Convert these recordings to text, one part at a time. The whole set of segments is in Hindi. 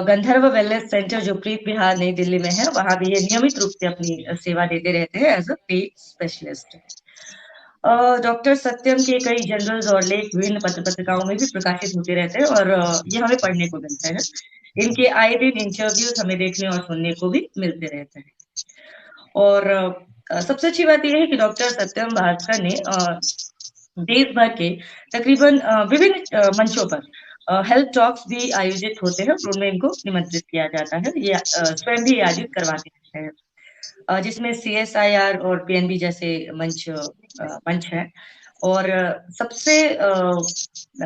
गंधर्व वेलनेस सेंटर जो प्रीत विहार नई दिल्ली में है, वहां भी ये नियमित रूप से अपनी सेवा देते रहते हैं as a pet specialist. Doctor Satyam के कई जर्नल्स और लेख विभिन्न पत्र पत्रिकाओं में भी प्रकाशित होते रहते हैं और ये हमें पढ़ने को मिलते हैं। इनके आए दिन इंटरव्यूज हमें देखने और सुनने को भी मिलते रहते हैं। और सबसे अच्छी बात यह है कि डॉक्टर सत्यम भास्कर ने देश भर के तकरीबन विभिन्न मंचों पर हेल्थ टॉक्स भी आयोजित होते हैं और उनमें इनको निमंत्रित किया जाता है। ये स्वयं भी आयोजित करवाते रहते हैं, जिसमें CSIR और PNB जैसे मंच है। और सबसे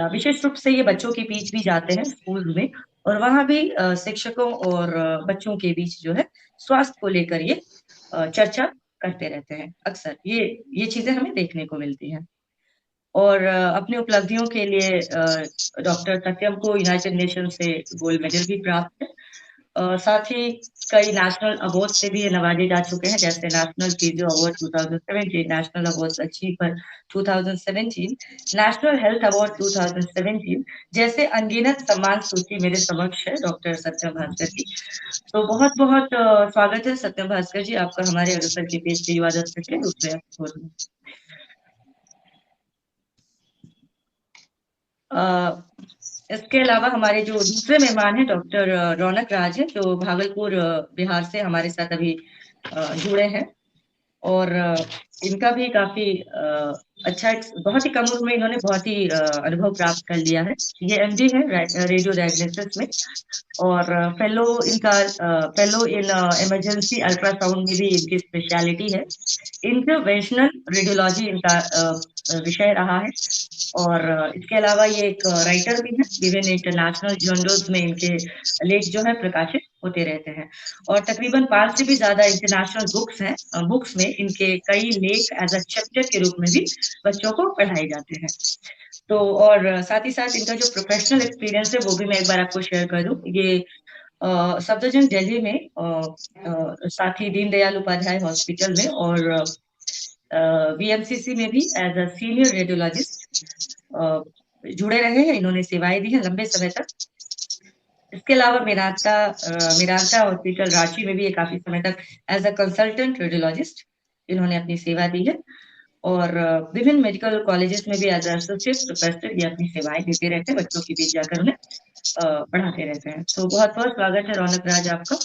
विशेष रूप से ये बच्चों के बीच भी जाते हैं स्कूल में, और वहां भी शिक्षकों और बच्चों के बीच जो है स्वास्थ्य को लेकर ये चर्चा करते रहते हैं। अक्सर ये चीजें हमें देखने को मिलती हैं। और अपनी उपलब्धियों के लिए डॉक्टर सत्यम को यूनाइटेड नेशन से गोल्ड मेडल भी प्राप्त है। साथ ही कई नेशनल अवार्ड से भी ये नवाजे जा चुके हैं, जैसे national physio award 2017, national award achiever 2017, national health award 2017 जैसे अनगिनत सम्मान सूची मेरे समक्ष है डॉक्टर सत्यम भास्कर की। तो बहुत बहुत स्वागत है सत्यम भास्कर जी आपका हमारे अग्रसर के PhD युवा दस्तर के दूसरे एपिसोड में। इसके अलावा हमारे जो दूसरे मेहमान हैं डॉक्टर रौनक राज हैं, जो भागलपुर बिहार से हमारे साथ अभी जुड़े हैं। और इनका भी काफी अच्छा, बहुत ही कम उम्र में इन्होंने बहुत ही अनुभव प्राप्त कर लिया है। ये MD है रेडियो डायग्नोसिस में, और फेलो इन इमरजेंसी अल्ट्रासाउंड में भी इनकी स्पेशलिटी है। इंटरवेंशनल रेडियोलॉजी इनका विषय रहा है। और इसके अलावा ये एक राइटर भी है, विभिन्न इंटरनेशनल जर्नल्स में इनके लेख जो है प्रकाशित होते रहते हैं। और तकरीबन 5 से भी ज्यादा इंटरनेशनल बुक्स हैं। बुक्स में इनके कई लेख एज अ चैप्टर के रूप में भी बच्चों को पढ़ाए जाते हैं। तो और साथ ही साथ इनका जो प्रोफेशनल एक्सपीरियंस है वो भी मैं एक बार आपको शेयर कर दूं। ये सफदरजंग दिल्ली में साथ ही दीनदयाल उपाध्याय हॉस्पिटल में और VMCC में भी एज अ सीनियर रेडियोलॉजिस्ट जुड़े रहे हैं। इन्होंने सेवाएं दी हैं लंबे समय तक। इसके अलावा मेरांता हॉस्पिटल रांची में भी ये काफी समय तक एज अ कंसल्टेंट रेडियोलॉजिस्ट इन्होंने अपनी सेवा दी है। और विभिन्न मेडिकल कॉलेजेस में भी एज एसोसिएट प्रोफेसर ये अपनी सेवाएं देते रहते हैं, बच्चों के बीच जाकर उन्हें पढ़ाते रहते हैं। तो बहुत बहुत स्वागत है रौनक राज आपका।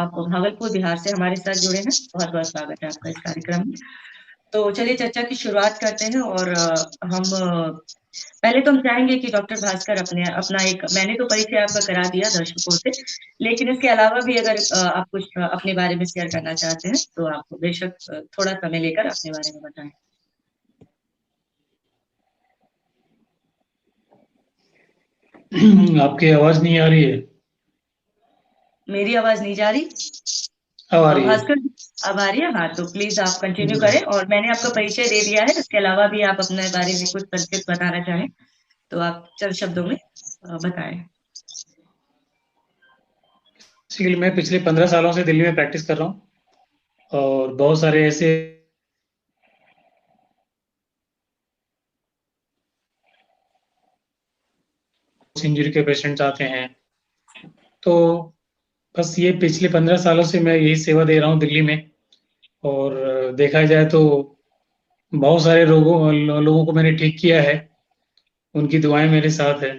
आप भागलपुर बिहार से हमारे साथ जुड़े हैं, बहुत बहुत स्वागत है आपका इस कार्यक्रम में। तो चलिए चर्चा की शुरुआत करते हैं। और पहले तो हम चाहेंगे कि डॉक्टर भास्कर अपना एक, मैंने तो परिचय आपका करा दिया दर्शकों से, लेकिन इसके अलावा भी अगर आप कुछ अपने बारे में शेयर करना चाहते हैं तो आप बेशक थोड़ा समय लेकर अपने बारे में बताएं। आपकी आवाज नहीं आ रही है। मेरी आवाज नहीं जा रही? अब आ रही है। भास्कर अब आ रही है? हाँ, तो प्लीज आप कंटिन्यू करें। और मैंने आपका परिचय दे दिया है, इसके अलावा भी आप अपने बारे में कुछ संक्षिप्त बताना चाहें तो आप चंद शब्दों में बताएं। बेसिकली मैं पिछले 15 सालों से दिल्ली में प्रैक्टिस कर रहा हूँ और बहुत सारे ऐसे इंजरी के पेशेंट्स आते हैं। तो बस ये पिछले 15 सालों से मैं यही सेवा दे रहा हूँ दिल्ली में। और देखा जाए तो बहुत सारे लोगों को मैंने ठीक किया है। उनकी दुआएं मेरे साथ है।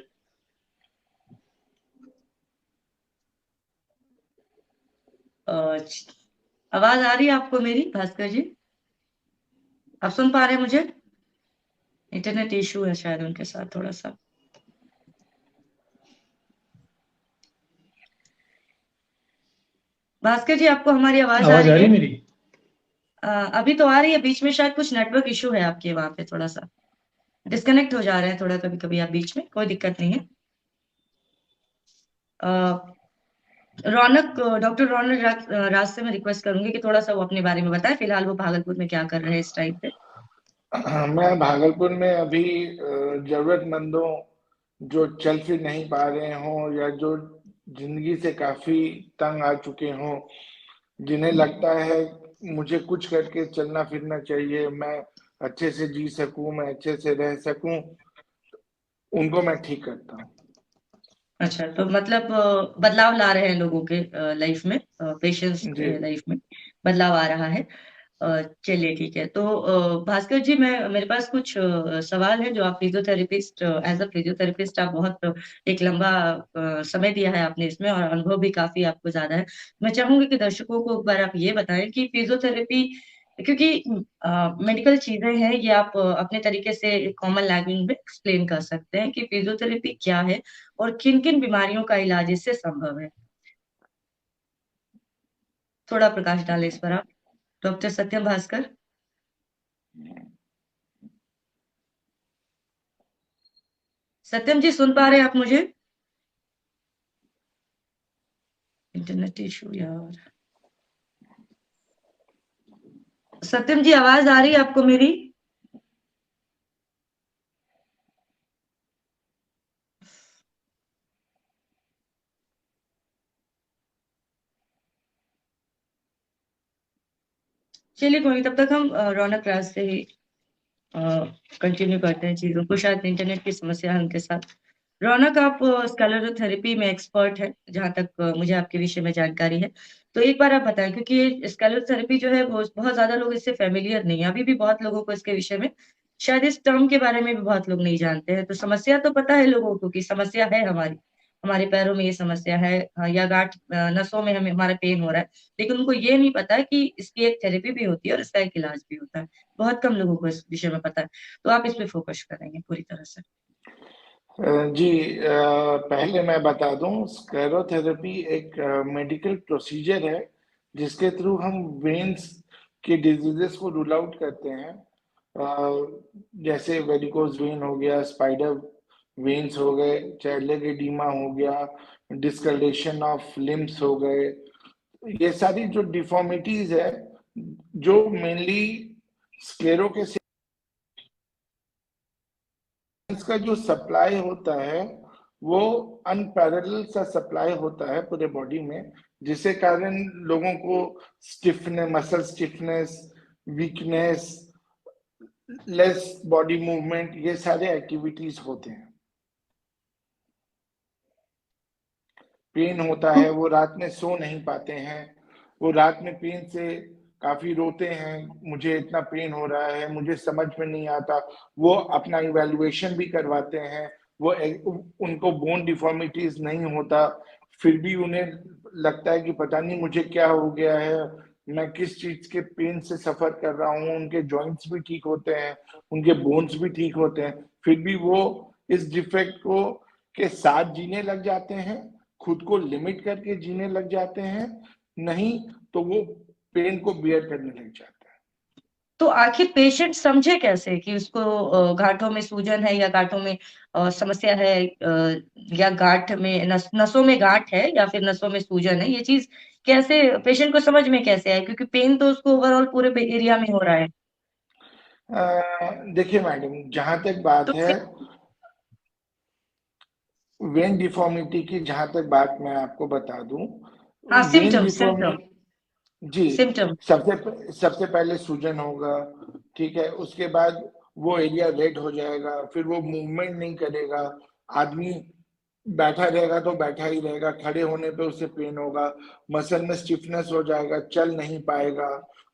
आवाज आ रही है आपको मेरी भास्कर जी? आप सुन पा रहे हैं मुझे? इंटरनेट इशू है शायद उनके साथ थोड़ा सा। भास्कर जी आपको हमारी आवाज आ आवाज आ रही रही है? है मेरी? अभी तो आ रही है, बीच में शायद कुछ नेटवर्क इशू है आपके वहां पे, थोड़ा सा डिस्कनेक्ट हो जा रहे हैं थोड़ा कभी कभी आप बीच में, कोई दिक्कत नहीं है। डॉक्टर रौनक राज से मैं रिक्वेस्ट करूंगी कि थोड़ा सा वो अपने बारे में बताएं, फिलहाल वो भागलपुर में क्या कर रहे हैं इस टाइम पे। मैं भागलपुर में अभी जरूरतमंदों जो चल फिर नहीं पा रहे हों या जो जिंदगी से काफी तंग आ चुके हों, जिन्हें लगता है मुझे कुछ करके चलना फिरना चाहिए, मैं अच्छे से जी सकूं, मैं अच्छे से रह सकूं, उनको मैं ठीक करता हूं। अच्छा, तो मतलब बदलाव ला रहे हैं लोगों के लाइफ में, पेशेंट्स जी के लाइफ में बदलाव आ रहा है। चलिए ठीक है। तो भास्कर जी, मैं मेरे पास कुछ सवाल है। जो आप फिजियोथेरेपिस्ट, एज अ फिजियोथेरेपिस्ट आप बहुत एक लंबा समय दिया है आपने इसमें, और अनुभव भी काफी आपको ज्यादा है। मैं चाहूंगी कि दर्शकों को एक बार आप ये बताएं कि फिजियोथेरेपी, क्योंकि मेडिकल चीजें हैं, ये आप अपने तरीके से कॉमन लैंग्वेज में एक्सप्लेन कर सकते हैं कि फिजियोथेरेपी क्या है और किन किन बीमारियों का इलाज इससे संभव है। थोड़ा प्रकाश डालें इस पर आप, डॉक्टर सत्यम भास्कर। सत्यम जी, सुन पा रहे हैं आप मुझे? इंटरनेट इशू यार। सत्यम जी, आवाज आ रही है आपको मेरी? चलिए कोई नहीं, तब तक हम रौनक राज से ही कंटिन्यू करते हैं चीजों को। शायद इंटरनेट की समस्या है उनके साथ। रौनक, आप स्कैलेरोथेरेपी में एक्सपर्ट है, जहां तक मुझे आपके विषय में जानकारी है। तो एक बार आप बताएं, क्योंकि ये स्कैलेरोथेरेपी जो है वो बहुत ज्यादा लोग इससे फेमिलियर नहीं है, अभी भी बहुत लोगों को इसके विषय में, शायद इस टर्म के बारे में भी बहुत लोग नहीं जानते हैं। तो समस्या तो पता है लोगों को कि समस्या है हमारी, हमारे पैरों में ये समस्या है, या गांठ नसों में हमें हमारा पेन हो रहा है, लेकिन उनको ये नहीं पता है कि इसकी एक थेरेपी भी होती है और इसका एक इलाज भी होता है। बहुत कम लोगों को इस विषय में पता है। तो आप इस पे फोकस करेंगे पूरी तरह से? जी, पहले मैं बता दूं, स्क्लेरोथेरेपी एक मेडिकल प्रोसीजर है जिसके थ्रू हम वेन्स के डिजीजेस को रूल आउट करते हैं। जैसे वेरिकोज वेन हो गया, स्पाइडर वेन्स हो गए, चाहे लेग एडिमा हो गया, डिस्कलेशन ऑफ लिम्स हो गए। ये सारी जो डिफॉर्मिटीज है, जो मेनली स्क्लेरो के इसका जो सप्लाई होता है वो अनपैरेलल सा सप्लाई होता है पूरे बॉडी में, जिसके कारण लोगों को stiffness, muscle stiffness, weakness, less body movement, ये सारे एक्टिविटीज होते हैं। पेन होता है, वो रात में सो नहीं पाते हैं, वो रात में पेन से काफी रोते हैं, मुझे इतना पेन हो रहा है, मुझे समझ में नहीं आता। वो अपना इवैल्यूएशन भी करवाते हैं, वो उनको बोन डिफॉर्मिटीज नहीं होता, फिर भी उन्हें लगता है कि पता नहीं मुझे क्या हो गया है, मैं किस चीज के पेन से सफर कर रहा हूँ। उनके जॉइंट्स भी ठीक होते हैं, उनके बोन्स भी ठीक होते हैं, फिर भी वो इस डिफेक्ट को के साथ जीने लग जाते हैं, खुद को लिमिट करके जीने लग जाते हैं, नहीं तो वो पेन को बियर करने लग जाते हैं। तो आखिर पेशेंट समझे कैसे कि उसको गांठों में सूजन है, या गांठों में समस्या है, या गांठ में नसों में गांठ है, या फिर नसों में सूजन है? ये चीज कैसे पेशेंट को समझ में कैसे आए, क्योंकि पेन तो उसको ओवरऑल पूरे एरिया में हो रहा है। देखिए मैडम, जहां तक बात तो है फिर वेन डिफॉर्मिटी की, जहां तक बात मैं आपको बता दूं, हाँ, वेन सिम्टम सिम्टम डिफॉर्मिटी, जी, सिम्टम। सबसे पहले सूजन होगा, ठीक है, उसके बाद वो एरिया रेड हो जाएगा, फिर वो मूवमेंट नहीं करेगा, आदमी बैठा रहेगा तो बैठा ही रहेगा, खड़े होने पे उसे पेन होगा, मसल में स्टिफनेस हो जाएगा, चल नहीं पाएगा,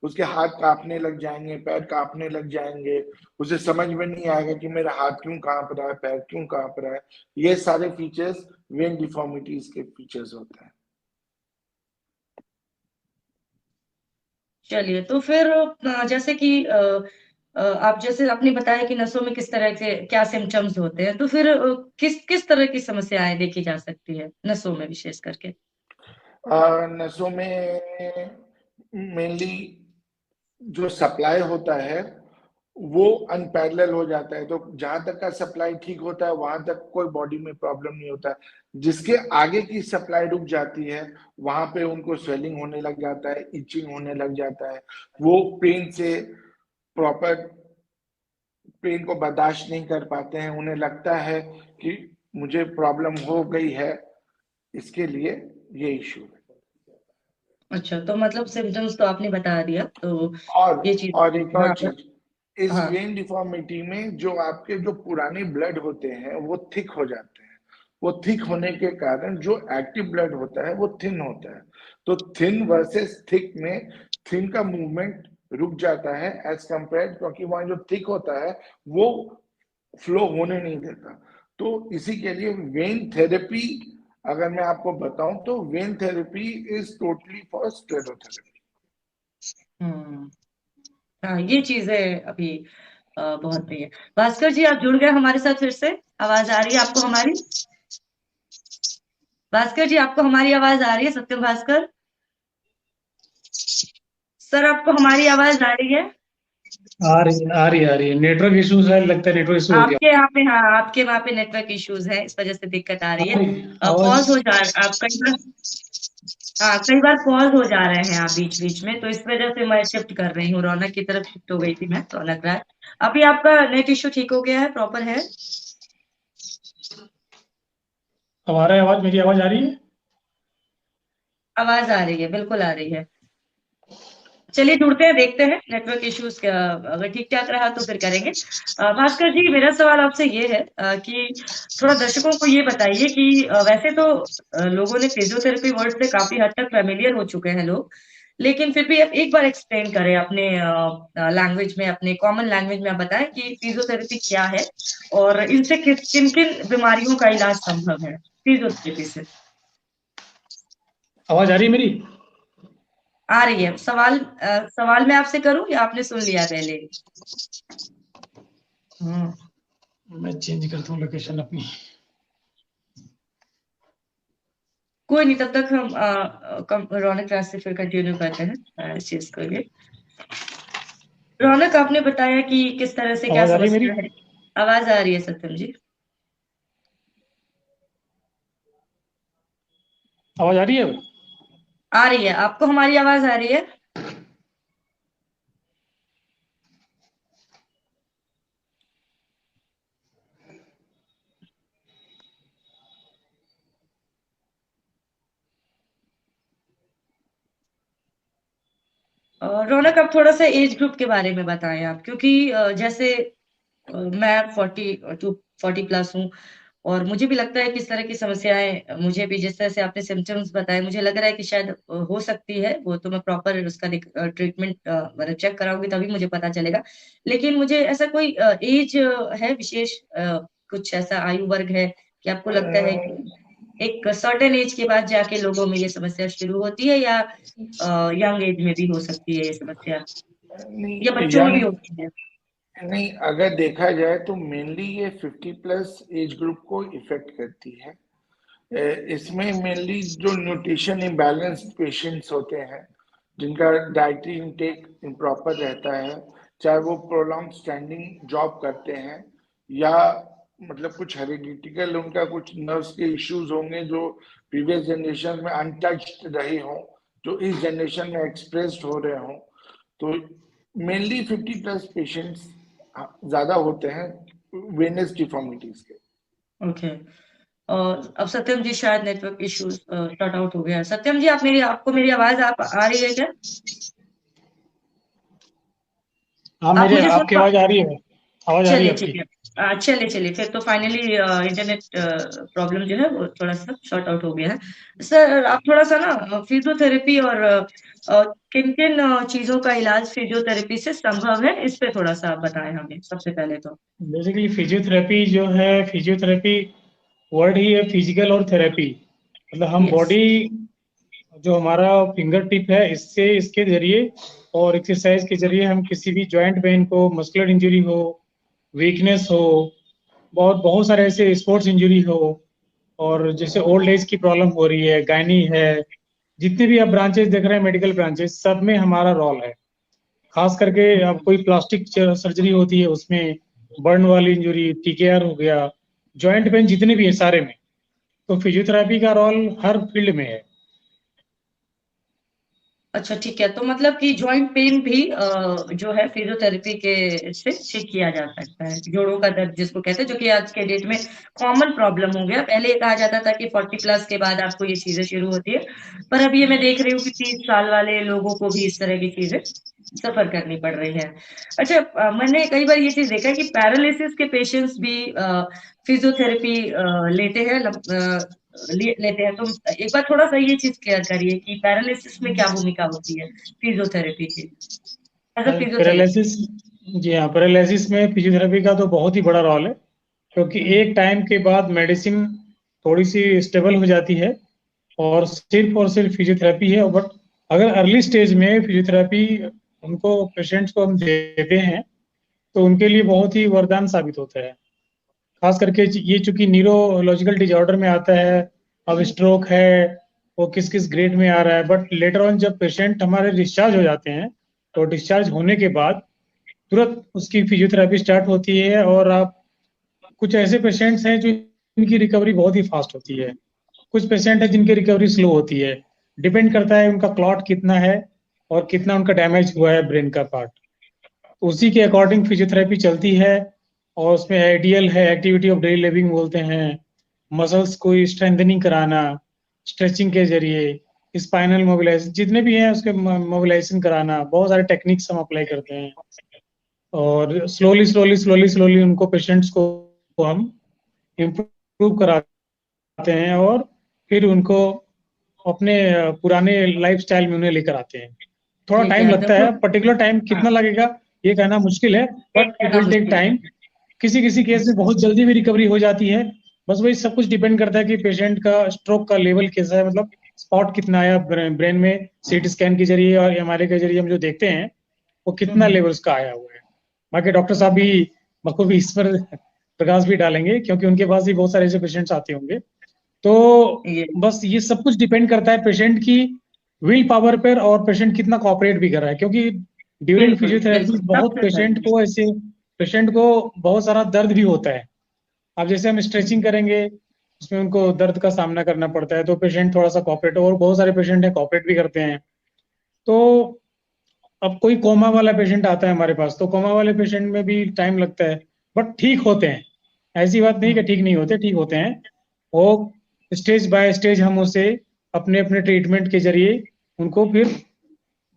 उसके हाथ कांपने लग जाएंगे, पैर कांपने लग जाएंगे, उसे समझ में नहीं आएगा कि मेरा हाथ क्यों कांप रहा है, पैर क्यों कांप रहा है। ये सारे फीचर्स वेन डिफॉर्मिटीज के फीचर्स होते हैं। चलिए, तो फिर जैसे कि आप जैसे आपने बताया कि नसों में किस तरह के क्या सिम्टम्स होते हैं, तो फिर किस किस तरह की समस्याएं देखी जा सकती है नसों में विशेष करके? नसों में मेनली जो सप्लाई होता है वो अनपैरेलल हो जाता है, तो जहां तक का सप्लाई ठीक होता है वहां तक कोई बॉडी में प्रॉब्लम नहीं होता है। जिसके आगे की सप्लाई रुक जाती है वहां पे उनको स्वेलिंग होने लग जाता है, इचिंग होने लग जाता है, वो पेन से प्रॉपर पेन को बर्दाश्त नहीं कर पाते हैं, उन्हें लगता है कि मुझे प्रॉब्लम हो गई है, इसके लिए ये इश्यू है। अच्छा, तो मतलब सिम्टम्स तो आपने बता दिया, तो और ये चीज। और एक और हाँ चीज, इस हाँ। वेन डिफॉर्मिटी में जो आपके जो पुराने ब्लड होते हैं वो थिक हो जाते हैं, वो थिक होने के कारण जो एक्टिव ब्लड होता है वो थिन होता है। तो थिन वर्सेस थिक में थिन का मूवमेंट रुक जाता है एज कंपेयर, क्योंकि वहां जो थिक होता है वो फ्लो होने नहीं देता। तो इसी के लिए वेन थेरेपी, अगर मैं आपको बताऊं तो when therapy is totally for sclerotherapy. हाँ, ये चीजें अभी बहुत भी है। भास्कर जी, आप जुड़ गए हमारे साथ फिर से। आवाज आ रही है आपको हमारी? भास्कर जी, आपको हमारी आवाज आ रही है? सत्यम भास्कर सर, आपको हमारी आवाज आ रही है? आ रही है नेटवर्क इश्यूज है, लगता है नेटवर्क इशू हो गया। आपके यहाँ पे, हाँ, आपके वहाँ पे नेटवर्क इश्यूज है, इस वजह से दिक्कत आ रही है। आवाज पॉज हो जा आप कई बार, हाँ, कई बार पॉज हो जा रहे हैं आप बीच बीच में, तो इस वजह से मैं शिफ्ट कर रही हूँ। रौनक की तरफ शिफ्ट हो गई थी मैं, रौनक राय। अभी आपका नेट इश्यू ठीक हो गया है, प्रॉपर है? हमारा आवाज, मेरी आवाज आ रही है? आवाज आ रही है, बिल्कुल आ रही है। चलिए जुड़ते हैं, देखते हैं नेटवर्क इश्यूज का, अगर ठीक ठाक रहा तो फिर करेंगे। भास्कर जी, मेरा सवाल आपसे ये है कि थोड़ा दर्शकों को ये बताइए कि वैसे तो लोगों ने फिजियोथेरेपी वर्ड से काफी हद तक फेमिलियर हो चुके हैं लोग, लेकिन फिर भी आप एक बार एक्सप्लेन करें अपने लैंग्वेज में, अपने कॉमन लैंग्वेज में आप बताएं कि फिजियोथेरेपी क्या है और इनसे किन किन बीमारियों का इलाज संभव है फिजियोथेरेपी से। आवाज आ रही है मेरी? आ रही है। सवाल मैं आपसे करूं या आपने सुन लिया पहले? मैं चेंज करता हूँ लोकेशन अपनी। कोई नहीं, तब तक हम रौनक क्लास से फिर कंटिन्यू करते हैं इस चीज को लिए। रौनक, आपने बताया कि किस तरह से क्या आवाज आ रही है मेरी? समस्या है। आवाज आ रही है सत्यम जी? आवाज आ रही है? आ रही है। आपको हमारी आवाज आ रही है? रौनक, अब थोड़ा सा एज ग्रुप के बारे में बताएं आप, क्योंकि जैसे मैं 40 प्लस हूँ, और मुझे भी लगता है कि इस तरह की समस्याएं, मुझे भी जिस तरह से आपने सिम्टम्स बताए, मुझे लग रहा है कि शायद हो सकती है। वो तो मैं प्रॉपर उसका ट्रीटमेंट मतलब चेक कराऊंगी तभी मुझे पता चलेगा। लेकिन मुझे ऐसा कोई एज है विशेष, कुछ ऐसा आयु वर्ग है कि आपको लगता है कि एक सर्टेन एज के बाद जाके लोगों में ये समस्या शुरू होती है, या यंग एज में भी हो सकती है ये समस्या, या नहीं, बच्चों में भी होती है? नहीं, अगर देखा जाए तो मेनली ये 50 प्लस एज ग्रुप को इफेक्ट करती है। इसमें मेनली जो न्यूट्रिशन इम्बैलेंस पेशेंट्स होते हैं, जिनका डाइटरी इनटेक इम्प्रॉपर रहता है, चाहे वो प्रोलॉन्ग स्टैंडिंग जॉब करते हैं या मतलब कुछ हेरिडिटिकल उनका कुछ नर्व्स के इश्यूज होंगे जो प्रीवियस जनरेशन में अनटच्ड रहे हों, जो इस जनरेशन में एक्सप्रेस्ड हो रहे हों, तो मेनली 50 प्लस पेशेंट्स ज्यादा होते हैं वेनस डिफॉर्मिटीज के। ओके। और अब सत्यम जी, शायद नेटवर्क इश्यूज शॉर्ट आउट हो गया है। सत्यम जी, आपको मेरी आवाज आ रही है क्या? हाँ, आप मेरे मुझे सुन आपकी पा आवाज आ रही है? आवाज आ रही है चलिए आपकी? ठीक है। चलिए चलिए, फिर तो फाइनली इंटरनेट प्रॉब्लम जो है वो थोड़ा सा शॉर्ट आउट हो गया है। सर, आप थोड़ा सा ना फिजियोथेरेपी और किन किन चीजों का इलाज फिजियोथेरेपी से संभव है, इस पे थोड़ा सा आप बताएं हमें सबसे पहले तो। बेसिकली फिजियोथेरेपी जो है, फिजियोथेरेपी वर्ड ही है फिजिकल और थेरेपी। मतलब हम यस। बॉडी, जो हमारा फिंगर टिप है, इससे, इसके जरिए और एक्सरसाइज के जरिए हम किसी भी जॉइंट पेन को, मस्कुलर इंजरी हो, वीकनेस हो, बहुत बहुत सारे ऐसे स्पोर्ट्स इंजरी हो, और जैसे ओल्ड एज की प्रॉब्लम हो रही है, गायनी है, जितने भी आप ब्रांचेस देख रहे हैं, मेडिकल ब्रांचेस, सब में हमारा रोल है। खास करके अब कोई प्लास्टिक सर्जरी होती है, उसमें बर्न वाली इंजरी, टीकेआर हो गया, जॉइंट पेन, जितने भी है सारे में, तो फिजियोथेरेपी का रोल हर फील्ड में है। अच्छा, ठीक है। तो मतलब कि जॉइंट पेन भी जो है फिजियोथेरेपी के से ठीक किया जा सकता है, जोड़ों का दर्द जिसको कहते हैं, जो कि आज के डेट में कॉमन प्रॉब्लम हो गया। पहले ये कहा जाता था कि 40 प्लस के बाद आपको ये चीजें शुरू होती है, पर अब ये मैं देख रही हूँ कि 30 साल वाले लोगों को भी इस तरह की चीजें सफर करनी पड़ रही है। अच्छा, मैंने कई बार ये चीज देखा है कि पैरालिसिस के पेशेंट्स भी फिजियोथेरेपी लेते हैं, लेते हैं। तो एक बार थोड़ा सा ये चीज क्लियर करिए कि पैरालिसिस में क्या भूमिका होती है फिजियोथेरेपी की, एज अ फिजियोथेरेपी। पैरालिसिस, जी हाँ, पैरालिसिस में फिजियोथेरेपी का तो बहुत ही बड़ा रोल है, क्योंकि एक टाइम के बाद मेडिसिन थोड़ी सी स्टेबल हो जाती है और सिर्फ फिजियोथेरेपी है। बट अगर अर्ली स्टेज में फिजियोथेरेपी उनको, पेशेंट्स को हम देते हैं, तो उनके लिए बहुत ही वरदान साबित होता है। खास करके ये चूंकि न्यूरोलॉजिकल डिजॉर्डर में आता है, अब स्ट्रोक है, वो किस किस ग्रेड में आ रहा है, बट लेटर ऑन जब पेशेंट हमारे डिस्चार्ज हो जाते हैं, तो डिस्चार्ज होने के बाद तुरंत उसकी फिजियोथेरेपी स्टार्ट होती है। और आप, कुछ ऐसे पेशेंट्स हैं जो इनकी रिकवरी बहुत ही फास्ट होती है, कुछ पेशेंट है जिनकी रिकवरी स्लो होती है। डिपेंड करता है उनका क्लॉट कितना है और कितना उनका डैमेज हुआ है ब्रेन का पार्ट, तो उसी के अकॉर्डिंग फिजियोथेरेपी चलती है। और उसमें आइडियल है, एक्टिविटी ऑफ डेली लिविंग बोलते हैं, मसल्स को स्ट्रेंथनिंग कराना स्ट्रेचिंग के जरिए, स्पाइनल मोबिलाइजेशन जितने भी हैं उसके मोबिलाइजेशन कराना, बहुत सारे टेक्निक्स हम अप्लाई करते हैं। और स्लोली स्लोली स्लोली स्लोली उनको, पेशेंट्स को हम इम्प्रूव कराते हैं, और फिर उनको अपने पुराने लाइफस्टाइल में उन्हें लेकर आते हैं। थोड़ा ठीक टाइम है, लगता है, पर्टिकुलर टाइम हाँ, कितना लगेगा ये कहना मुश्किल है, एक बट इट कहना विल टेक मुश्किल है। टाइम। किसी किसी केस में बहुत जल्दी भी रिकवरी हो जाती है। बस वही सब कुछ डिपेंड करता है कि पेशेंट का स्ट्रोक का लेवल कैसा है, मतलब स्पॉट कितना आया ब्रेन में, सीटी स्कैन के जरिए और एमआरआई के जरिए हम जो देखते हैं वो कितना हम्म, लेवल उसका आया हुआ है। बाकी डॉक्टर साहब भी बखूबी इस पर प्रकाश भी डालेंगे, क्योंकि उनके पास भी बहुत सारे ऐसे पेशेंट्स आते होंगे। तो ये बस ये सब कुछ डिपेंड करता है पेशेंट की विल पावर पर, और पेशेंट कितना कॉपरेट भी कर रहा है, क्योंकि ड्यूरिंग बिल्कुल फिजियोथेरेपी बिल्कुल बहुत सबसे पेशेंट जरूरी। को ऐसे, पेशेंट को बहुत सारा दर्द भी होता है। अब जैसे हम स्ट्रेचिंग करेंगे, उसमें उनको दर्द का सामना करना पड़ता है, तो पेशेंट थोड़ा सा कॉपरेट, और बहुत सारे पेशेंट है कॉपरेट भी करते हैं। तो अब कोई कोमा वाला पेशेंट आता है हमारे पास, तो कोमा वाले पेशेंट में भी टाइम लगता है, बट ठीक होते हैं। ऐसी बात नहीं कि हम्म, ठीक नहीं होते, ठीक होते हैं वो। स्टेज बाय स्टेज हम उसे अपने अपने ट्रीटमेंट के जरिए उनको फिर,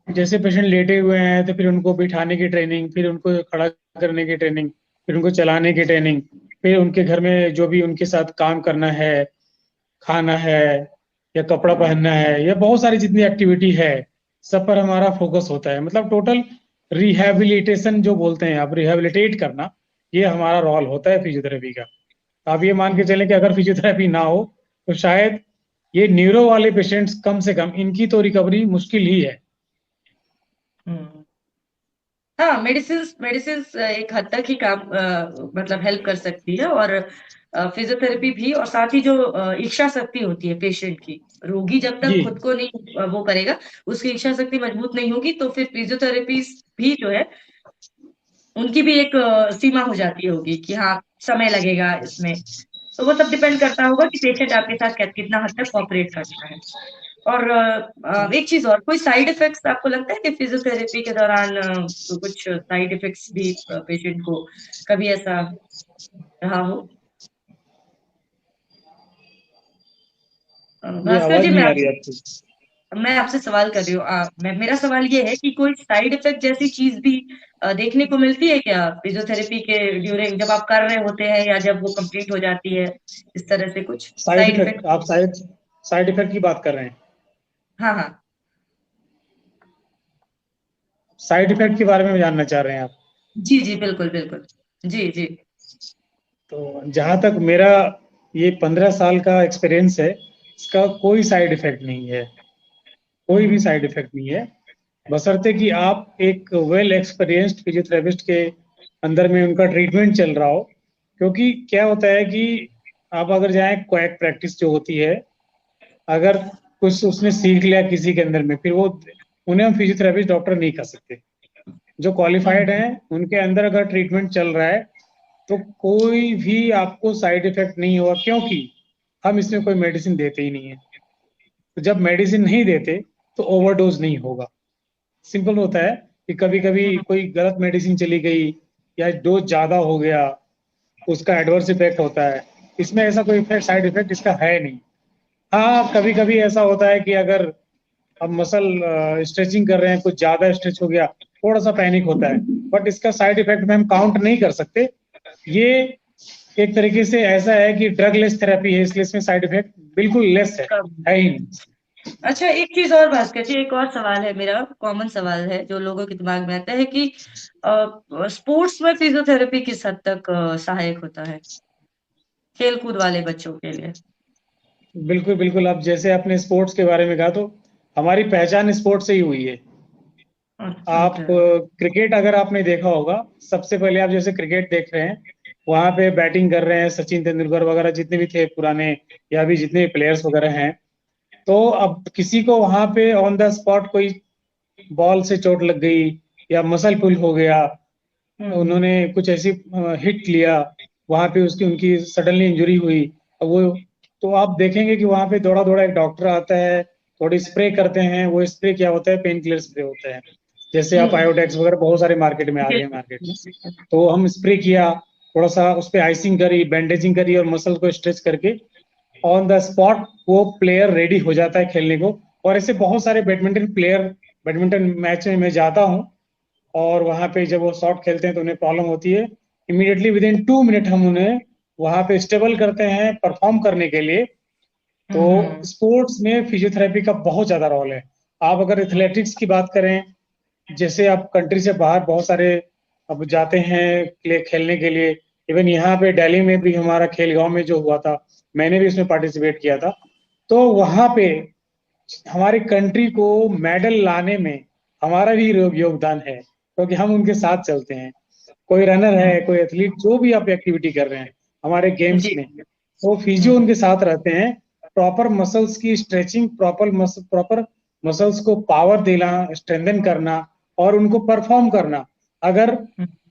जैसे पेशेंट लेटे हुए हैं तो फिर उनको बिठाने की ट्रेनिंग, फिर उनको खड़ा करने की ट्रेनिंग, फिर उनको चलाने की ट्रेनिंग, फिर उनके घर में जो भी उनके साथ काम करना है, खाना है या कपड़ा पहनना है, या बहुत सारी जितनी एक्टिविटी है, सब पर हमारा फोकस होता है। मतलब टोटल रिहैबिलिटेशन जो बोलते हैं आप, रिहैबिलिटेट करना, ये हमारा रोल होता है फिजियोथेरेपी का। आप ये मान के चलें कि अगर फिजियोथेरेपी ना हो तो शायद ये न्यूरो वाले पेशेंट्स, कम से कम इनकी तो रिकवरी मुश्किल ही है। हम्म। हाँ, मेडिसिन मेडिसिन एक हद तक ही काम मतलब हेल्प कर सकती है, और फिजियोथेरेपी भी। और साथ ही जो इच्छा शक्ति होती है पेशेंट की, रोगी जब जी, तक खुद को नहीं वो करेगा, उसकी इच्छा शक्ति मजबूत नहीं होगी, तो फिर फिजियोथेरेपी भी जो है उनकी भी एक सीमा हो जाती होगी कि हाँ, समय लगेगा इसमें। तो वो सब डिपेंड करता होगा कि पेशेंट आपके साथ कितना हद तक कोऑपरेट करता है। और एक चीज और, कोई साइड इफेक्ट्स आपको लगता है कि फिजियोथेरेपी के दौरान तो कुछ साइड इफेक्ट्स भी पेशेंट को कभी ऐसा रहा हो? ये भास्कर जी, आवाज नहीं आ रही आपकी। मैं आपसे सवाल कर रही हूँ। मेरा सवाल ये है कि कोई साइड इफेक्ट जैसी चीज भी देखने को मिलती है क्या फिजियोथेरेपी के ड्यूरिंग, जब आप कर रहे होते हैं या जब वो कंप्लीट हो जाती है, इस तरह से कुछ साइड साइड इफेक्ट, इफेक्ट? आप साइड इफेक्ट की बात कर रहे हैं? हाँ हाँ। साइड इफेक्ट के बारे में जानना चाह रहे हैं आप? जी जी, बिल्कुल बिल्कुल। जी जी। तो जहां तक मेरा ये 15 साल का एक्सपीरियंस है, इसका कोई साइड इफेक्ट नहीं है, कोई भी हम्म साइड इफेक्ट नहीं है। बशर्ते कि आप एक वेल एक्सपीरियंस्ड फिजियोथेरेपिस्ट के अंदर में उनका ट्रीटमेंट चल रहा हो। क्योंकि क्या होता है कि आप अगर जाएं, क्वैक प्रैक्टिस जो होती है, अगर कुछ उसने सीख लिया किसी के अंदर में, फिर वो, उन्हें हम फिजियोथेरेपिस्ट डॉक्टर नहीं कर सकते। जो क्वालिफाइड हम्म हैं उनके अंदर अगर ट्रीटमेंट चल रहा है, तो कोई भी आपको साइड इफेक्ट नहीं होगा, क्योंकि हम इसमें कोई मेडिसिन देते ही नहीं है। तो जब मेडिसिन नहीं देते तो ओवरडोज नहीं होगा। सिंपल होता है कि कभी कभी हम्म कोई गलत मेडिसिन चली गई या डोज ज्यादा हो गया, उसका एडवर्स इफेक्ट होता है। इसमें ऐसा कोई इफेक्ट, साइड इफेक्ट इसका है नहीं। हाँ, कभी कभी ऐसा होता है कि अगर हम मसल स्ट्रेचिंग कर रहे हैं, कुछ ज्यादा स्ट्रेच हो गया, थोड़ा सा पैनिक होता है, बट इसका साइड इफेक्ट में हम काउंट नहीं कर सकते। ये एक तरीके से ऐसा है कि ड्रग लेस थेरेपी है, इसलिए इसमें साइड इफेक्ट बिल्कुल लेस है ही नहीं। अच्छा, एक चीज और भास्कर जी, एक और सवाल है मेरा, कॉमन सवाल है जो लोगों के दिमाग में आता है कि स्पोर्ट्स में फिजियोथेरेपी किस हद तक सहायक होता है खेल कूद वाले बच्चों के लिए? बिल्कुल बिल्कुल। अब जैसे आपने स्पोर्ट्स के बारे में कहा, तो हमारी पहचान स्पोर्ट्स से ही हुई है। आप अच्छा। क्रिकेट अगर आपने देखा होगा, सबसे पहले आप जैसे क्रिकेट देख रहे हैं, वहां पे बैटिंग कर रहे हैं सचिन तेंदुलकर वगैरह जितने भी थे पुराने, या भी जितने भी प्लेयर्स वगैरह हैं, तो अब किसी को वहां पे ऑन द स्पॉट कोई बॉल से चोट लग गई या मसल पुल हो गया, उन्होंने कुछ ऐसी हिट लिया, वहां पे उसकी उनकी सडनली इंजरी हुई, अब वो, तो आप देखेंगे कि वहां पे दौड़ा दौड़ा एक डॉक्टर आता है, थोड़ी स्प्रे करते हैं। वो स्प्रे क्या होता है? पेन किलर स्प्रे होता है। जैसे आप आयोडेक्स वगैरह बहुत सारे मार्केट में आ गए मार्केट में, तो हम स्प्रे किया, थोड़ा सा उस पर आइसिंग करी, बैंडेजिंग करी और मसल को स्ट्रेच करके ऑन द स्पॉट वो प्लेयर रेडी हो जाता है खेलने को। और ऐसे बहुत सारे बैडमिंटन मैच में मैं जाता हूँ, और वहां पे जब वो शॉट खेलते हैं तो उन्हें प्रॉब्लम होती है, इमीडिएटली विद इन 2 मिनट हम उन्हें वहां पे स्टेबल करते हैं परफॉर्म करने के लिए। तो स्पोर्ट्स में फिजियोथेरेपी का बहुत ज्यादा रोल है। आप अगर एथलेटिक्स की बात करें, जैसे आप कंट्री से बाहर बहुत सारे अब जाते हैं खेलने के लिए, इवन यहाँ पे दिल्ली में भी हमारा खेल गांव में जो हुआ था, मैंने भी उसमें पार्टिसिपेट किया था। तो वहां पे हमारी कंट्री को मेडल लाने में हमारा भी योगदान है, क्योंकि हम उनके साथ चलते हैं। कोई रनर है, कोई एथलीट, जो भी आप एक्टिविटी कर रहे हैं हमारे गेम्स में, तो फिजियो उनके साथ रहते हैं। प्रॉपर मसल्स की स्ट्रेचिंग, प्रॉपर मसल्स को पावर देना, स्ट्रेंथन करना और उनको परफॉर्म करना। अगर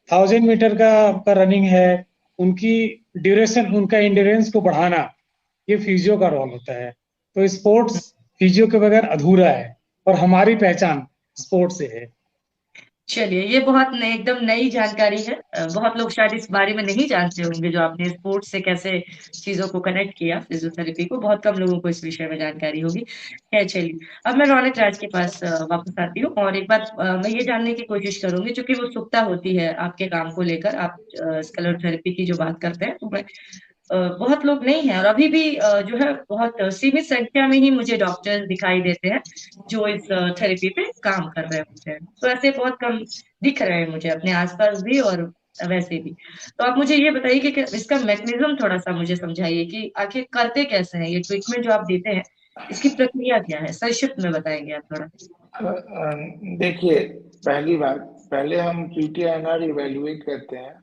1000 मीटर का आपका रनिंग है, उनकी ड्यूरेशन, उनका इंड्योरेंस को बढ़ाना, ये फिजियो का रोल होता है। तो स्पोर्ट्स फिजियो के बगैर अधूरा है, और हमारी पहचान स्पोर्ट्स से है। चलिए, ये बहुत एकदम नई जानकारी है। बहुत लोग शायद इस बारे में नहीं जानते होंगे, जो आपने स्पोर्ट्स से कैसे चीजों को कनेक्ट किया, फिजियोथेरेपी को, बहुत कम लोगों को इस विषय में जानकारी होगी। है, चलिए, अब मैं रौनक राज के पास वापस आती हूँ, और एक बात मैं ये जानने की कोशिश करूंगी, क्योंकि वो उत्सुकता होती है आपके काम को लेकर, आप स्क्लेरोथेरेपी की जो बात करते हैं, तो मैं बहुत लोग नहीं है, और अभी भी जो है बहुत सीमित संख्या में ही मुझे डॉक्टर दिखाई देते हैं जो इस थेरेपी पे काम कर रहे होते हैं। तो ऐसे बहुत कम दिख रहे हैं मुझे अपने आसपास भी, और वैसे भी। तो आप मुझे ये बताइए कि इसका मैकेनिज्म थोड़ा सा मुझे समझाइए कि आखिर करते कैसे हैं, ये ट्रीटमेंट जो आप देते हैं, इसकी प्रक्रिया क्या है, संक्षिप्त में बताएंगे आप थोड़ा? देखिए, पहली बात, पहले हम पीटीआईएनआर इवेल्युएट करते हैं,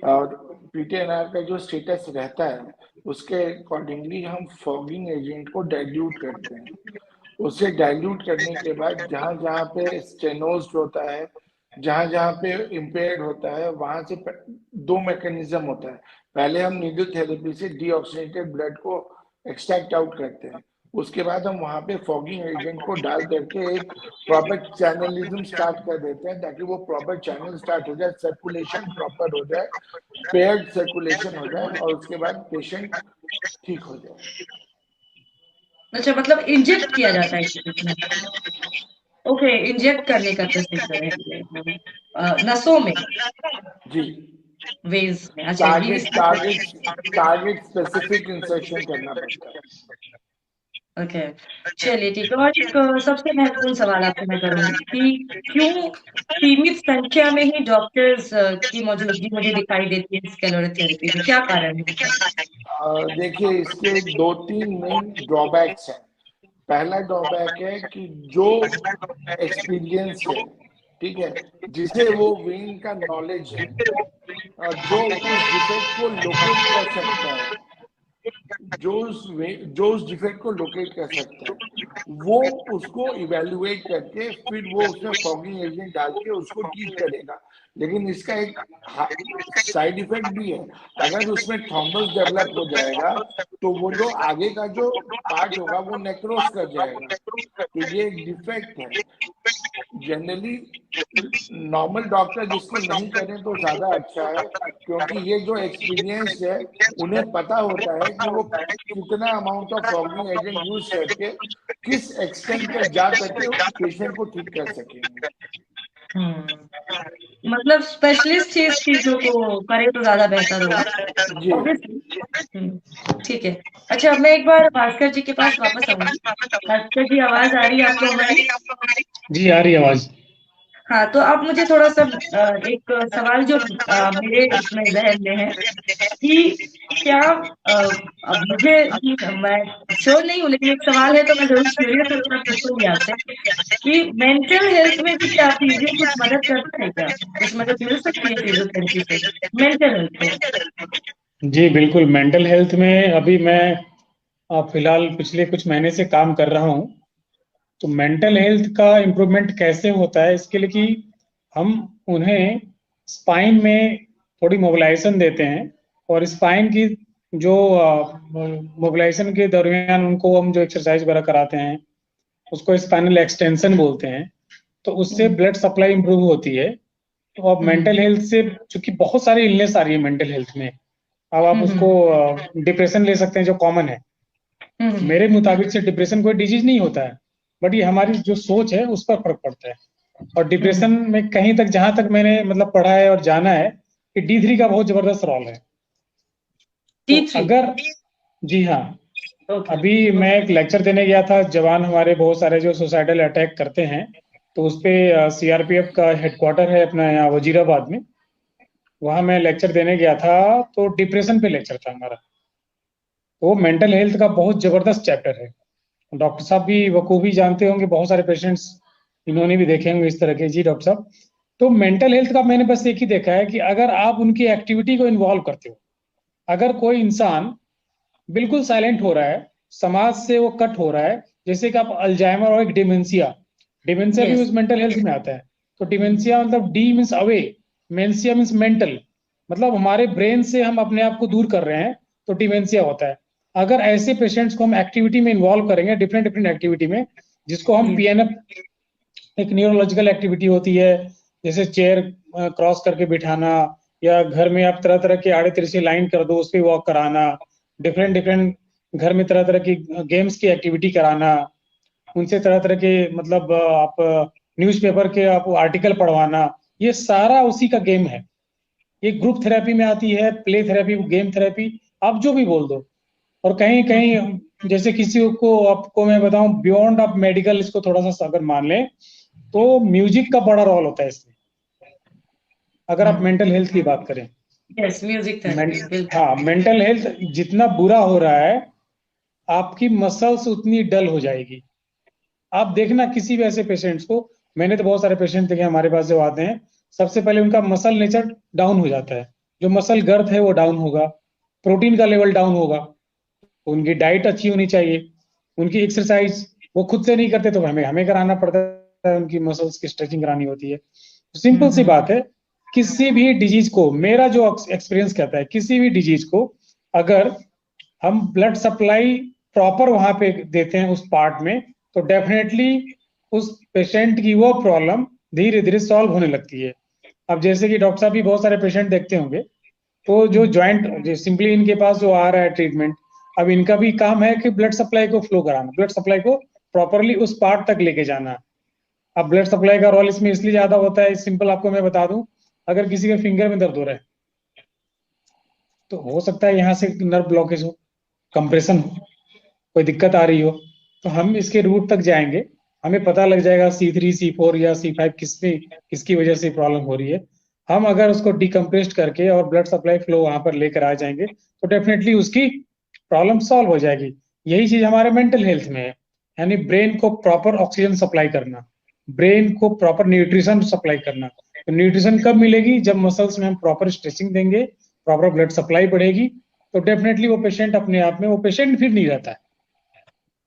और पीटीआईएनआर का जो स्टेटस रहता है उसके अकॉर्डिंगली हम फॉगिंग एजेंट को डाइल्यूट करते हैं। उसे डाइल्यूट करने के बाद जहां जहां पे स्टेनोज्ड होता है, जहां जहां पे इम्पेयर्ड होता है, वहां से दो मैकेनिज्म होता है। पहले हम नीडल थेरेपी से डीऑक्सीजनेटेड ब्लड को एक्सट्रैक्ट आउट करते हैं, उसके बाद हम वहां पे फॉगिंग एजेंट को डाल करके एक प्रॉपर चैनलिज्म स्टार्ट कर देते हैं, ताकि वो प्रॉपर चैनल स्टार्ट हो जाए, सर्कुलेशन प्रॉपर हो जाए, पेयर्ड सर्कुलेशन हो जाए, और उसके बाद पेशेंट ठीक हो जाए। अच्छा, मतलब इंजेक्ट किया जाता है इसमें? ओके, इंजेक्ट करने का प्रोसीजर है नसों में, जी, वेन्स में। अच्छा, ये टारगेट स्पेसिफिक इंसर्शन करना पड़ता है। ओके, चलिए, ठीक है। और एक सबसे महत्वपूर्ण सवाल आपसे मैं करूंगी कि क्यों सीमित संख्या में ही डॉक्टर्स की मौजूदगी मुझे दिखाई देती है स्क्लेरोथेरेपी में, क्या कारण है? देखिए, इसके 2-3 मेन ड्रॉबैक्स हैं। पहला ड्रॉबैक है कि जो एक्सपीरियंस है, ठीक है, जिसे वो वेन का नॉलेज है, जो उस डिफेक्ट को लोकेट कर सकता है, जो उस डिफेक्ट को लोकेट कर सकता है, वो उसको इवेल्युएट करके फिर वो उसमें फॉगिंग एजेंट डाल के उसको ठीक करेगा। लेकिन इसका एक साइड इफेक्ट भी है। अगर उसमें थ्रोम्बस डेवलप हो जाएगा तो वो जो आगे का जो पार्ट होगा वो नेक्रोस कर जाएगा। तो ये एक डिफेक्ट है। जनरली नॉर्मल डॉक्टर इसको नहीं करें तो ज्यादा अच्छा है, क्योंकि ये जो एक्सपीरियंस है उन्हें पता होता है कि वो कितना amount of fogging agent use करके किस एक्सटेंट तक जा करके पेशेंट को ठीक कर सकेंगे। मतलब स्पेशलिस्ट ही इस चीजों को करे तो ज्यादा बेहतर होगा, जी। ऑब्वियसली। ठीक है। अच्छा, मैं एक बार भास्कर जी के पास वापस आऊंगी। भास्कर जी, आवाज आ रही है आपको हमारी? जी आ रही है आवाज। हाँ, तो आप मुझे थोड़ा सा एक सवाल जो मेरे इसमें जहन में है कि क्या अब मुझे, मैं श्योर नहीं हूँ, लेकिन एक सवाल है तो मैं जरूर क्यूरियस हूँ, तो मैं पूछूंगी आपसे कि मेंटल हेल्थ में भी क्या फिजियो कुछ मदद करता है? क्या कुछ मदद मिल सकती है फिजियोथेरेपी से मेंटल हेल्थ को? जी बिल्कुल, मेंटल हेल्थ में अभी मैं फिलहाल पिछले कुछ महीने से काम कर रहा हूँ। तो मेंटल हेल्थ का इम्प्रूवमेंट कैसे होता है, इसके लिए कि हम उन्हें स्पाइन में थोड़ी मोबिलाइजेशन देते हैं, और स्पाइन की जो मोबिलाइजेशन के दरमियान उनको हम जो एक्सरसाइज वगैरह कराते हैं उसको स्पाइनल एक्सटेंशन बोलते हैं। तो उससे हम्म, ब्लड सप्लाई इंप्रूव होती है। तो अब हम्म, मेंटल हेल्थ से, चूंकि बहुत सारी इलनेस आ रही है मेंटल हेल्थ में, अब आप हम्म, उसको डिप्रेशन ले सकते हैं जो कॉमन है। हम्म, मेरे मुताबिक से डिप्रेशन कोई डिजीज नहीं होता है, बट ये हमारी जो सोच है उस पर फर्क पड़ता है। और हम्म, डिप्रेशन में कहीं तक, जहां तक मैंने मतलब पढ़ा है और जाना है, कि D3 का बहुत जबरदस्त रोल है। तो T3। अगर, जी हाँ, ओके, अभी मैं ओके। एक लेक्चर देने गया था, जवान हमारे बहुत सारे जो सुसाइडल अटैक करते हैं, तो उस पे CRPF का हेडक्वार्टर है अपना यहाँ वजीराबाद में। वहां मैं लेक्चर देने गया था, तो डिप्रेशन पे लेक्चर था हमारा। वो मेंटल हेल्थ का बहुत जबरदस्त चैप्टर है। डॉक्टर साहब भी बखूबी जानते होंगे, बहुत सारे पेशेंट्स इन्होंने भी देखे होंगे इस तरह के। जी डॉक्टर साहब, तो मेंटल हेल्थ का मैंने बस एक ही देखा है कि अगर आप उनकी एक्टिविटी को इन्वॉल्व करते हो, अगर कोई इंसान बिल्कुल साइलेंट हो रहा है, समाज से वो कट हो रहा है, जैसे कि आप अल्जाइमर और एक डिमेंशिया, डिमेंशिया भी यस। उस मेंटल हेल्थ में आता है। तो डिमेंशिया मतलब de means away, mentia means mental, मतलब हमारे ब्रेन से हम अपने आप को दूर कर रहे हैं, तो डिमेंशिया होता है। अगर ऐसे पेशेंट्स को हम एक्टिविटी में इन्वॉल्व करेंगे, डिफरेंट डिफरेंट एक्टिविटी में, जिसको हम यस। PNF, एक न्यूरोलॉजिकल एक्टिविटी होती है, जैसे चेयर क्रॉस करके बिठाना, या घर में आप तरह तरह के आड़े तिरछे लाइन कर दो उस पर वॉक कराना, डिफरेंट डिफरेंट घर में तरह तरह की गेम्स की एक्टिविटी कराना, उनसे तरह तरह के मतलब आप न्यूज़पेपर के आप आर्टिकल पढ़वाना, ये सारा उसी का गेम है। ये ग्रुप थेरेपी में आती है, प्ले थेरेपी, गेम थेरेपी, आप जो भी बोल दो। और कहीं कहीं जैसे किसी को, आपको मैं बताऊं, बियॉन्ड आप मेडिकल इसको थोड़ा सा अगर मान लें, तो म्यूजिक का बड़ा रोल होता है इसमें, अगर आप मेंटल हेल्थ की बात करें। यस, म्यूजिक थेरेपी, बिल्कुल। हाँ, मेंटल हेल्थ जितना बुरा हो रहा है, आपकी मसल्स उतनी डल हो जाएगी। आप देखना किसी भी ऐसे पेशेंट्स को, मैंने तो बहुत सारे पेशेंट देखे हमारे पास जो आते हैं, सबसे पहले उनका मसल नेचर डाउन हो जाता है, जो मसल गर्थ है वो डाउन होगा, प्रोटीन का लेवल डाउन होगा, उनकी डाइट अच्छी होनी चाहिए, उनकी एक्सरसाइज वो खुद से नहीं करते तो हमें हमें कराना पड़ता है, उनकी मसल्स की स्ट्रेचिंग करानी होती है। सिंपल सी बात है, किसी भी डिजीज को, मेरा जो एक्सपीरियंस कहता है, किसी भी डिजीज को अगर हम ब्लड सप्लाई प्रॉपर वहां पे देते हैं उस पार्ट में, तो डेफिनेटली उस पेशेंट की वो प्रॉब्लम धीरे धीरे सॉल्व होने लगती है। अब जैसे कि डॉक्टर साहब भी बहुत सारे पेशेंट देखते होंगे, तो जो ज्वाइंट सिंपली इनके पास जो आ रहा है ट्रीटमेंट, अब इनका भी काम है कि ब्लड सप्लाई को फ्लो कराना, ब्लड सप्लाई को प्रॉपरली उस पार्ट तक लेके जाना। अब ब्लड सप्लाई का रोल इसमें इसलिए ज्यादा होता है, सिंपल आपको मैं बता दूं, अगर किसी के फिंगर में दर्द हो रहा है, तो हो सकता है यहाँ से नर्व ब्लॉकेज हो, कंप्रेशन हो, कोई दिक्कत आ रही हो, तो हम इसके रूट तक जाएंगे, हमें पता लग जाएगा C3 C4 या C5 किसकी वजह से प्रॉब्लम हो रही है। हम अगर उसको डिकम्प्रेस्ड करके और ब्लड सप्लाई फ्लो वहां पर लेकर आ जाएंगे, तो डेफिनेटली उसकी प्रॉब्लम सॉल्व हो जाएगी। यही चीज हमारे मेंटल हेल्थ में है, यानी ब्रेन को प्रॉपर ऑक्सीजन सप्लाई करना, ब्रेन को प्रॉपर न्यूट्रिशन सप्लाई करना। तो न्यूट्रिशन कब मिलेगी? जब मसल्स में हम प्रॉपर स्ट्रेचिंग देंगे, प्रॉपर ब्लड सप्लाई बढ़ेगी, तो डेफिनेटली वो पेशेंट अपने आप में वो पेशेंट फिर नहीं रहता है,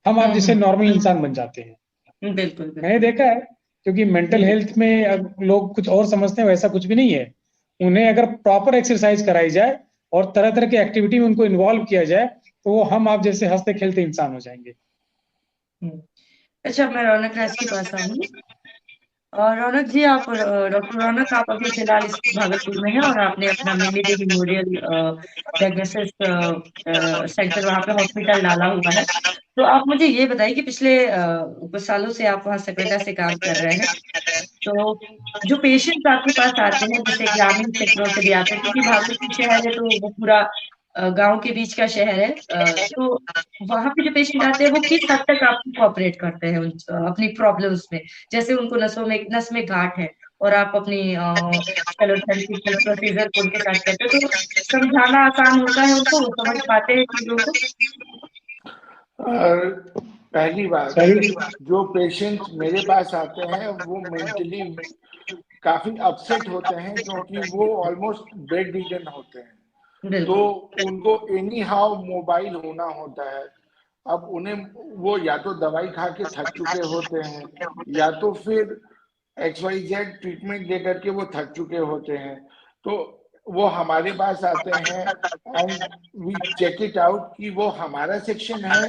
हम आप जैसे नॉर्मल इंसान बन जाते हैं। बिल्कुल, मैंने बिल्कुल। देखा है, क्योंकि मेंटल जी। हेल्थ में अब लोग कुछ और समझते हैं, वैसा कुछ भी नहीं है। उन्हें अगर प्रॉपर एक्सरसाइज कराई जाए और तरह तरह की एक्टिविटी में उनको इन्वॉल्व किया जाए, तो वो हम आप जैसे हंसते खेलते इंसान हो जाएंगे। हम्म। अच्छा, मैं रौनक राज के पास आऊंगी। और रौनक जी, आप डॉक्टर रौनक, आप अभी फिलहाल इस भागलपुर में हैं और आपने अपना mini D memorial diagnosis centre वहाँ पे हॉस्पिटल डाला हुआ है। तो आप मुझे ये बताइए कि पिछले कुछ सालों से आप वहाँ सेक्रेटरी से काम कर रहे हैं। तो जो पेशेंट्स आपके पास आते हैं, जैसे ग्रामीण क्षेत्रों से भी आते हैं, क्योंकि भागलपुर शहर है तो वो पूरा गाँव के बीच का शहर है। तो वहाँ पे जो पेशेंट आते हैं वो किस हद तक आपको कोऑपरेट करते हैं अपनी प्रॉब्लम्स में? जैसे उनको नस में गाँठ है और आप अपनी चलोथेरेपी की प्रोसीजर उनके साथ करते हो, तो समझाना आसान होता है उनको, वो समझ पाते हैं चीज़ों को? और पहली बात, सही। जो पेशेंट्स मेरे पास आते हैं वो मेंटली काफी अपसेट होते हैं, क्योंकि वो ऑलमोस्ट बेड रिडन होते हैं। तो बिल्कुल। उनको एनी हाउ मोबाइल होना होता है। अब उन्हें, वो या तो दवाई खा के थक चुके होते हैं, या तो फिर XYZ ट्रीटमेंट दे करके वो थक चुके होते हैं। तो वो हमारे पास आते हैं and we check it out कि वो हमारा सेक्शन है,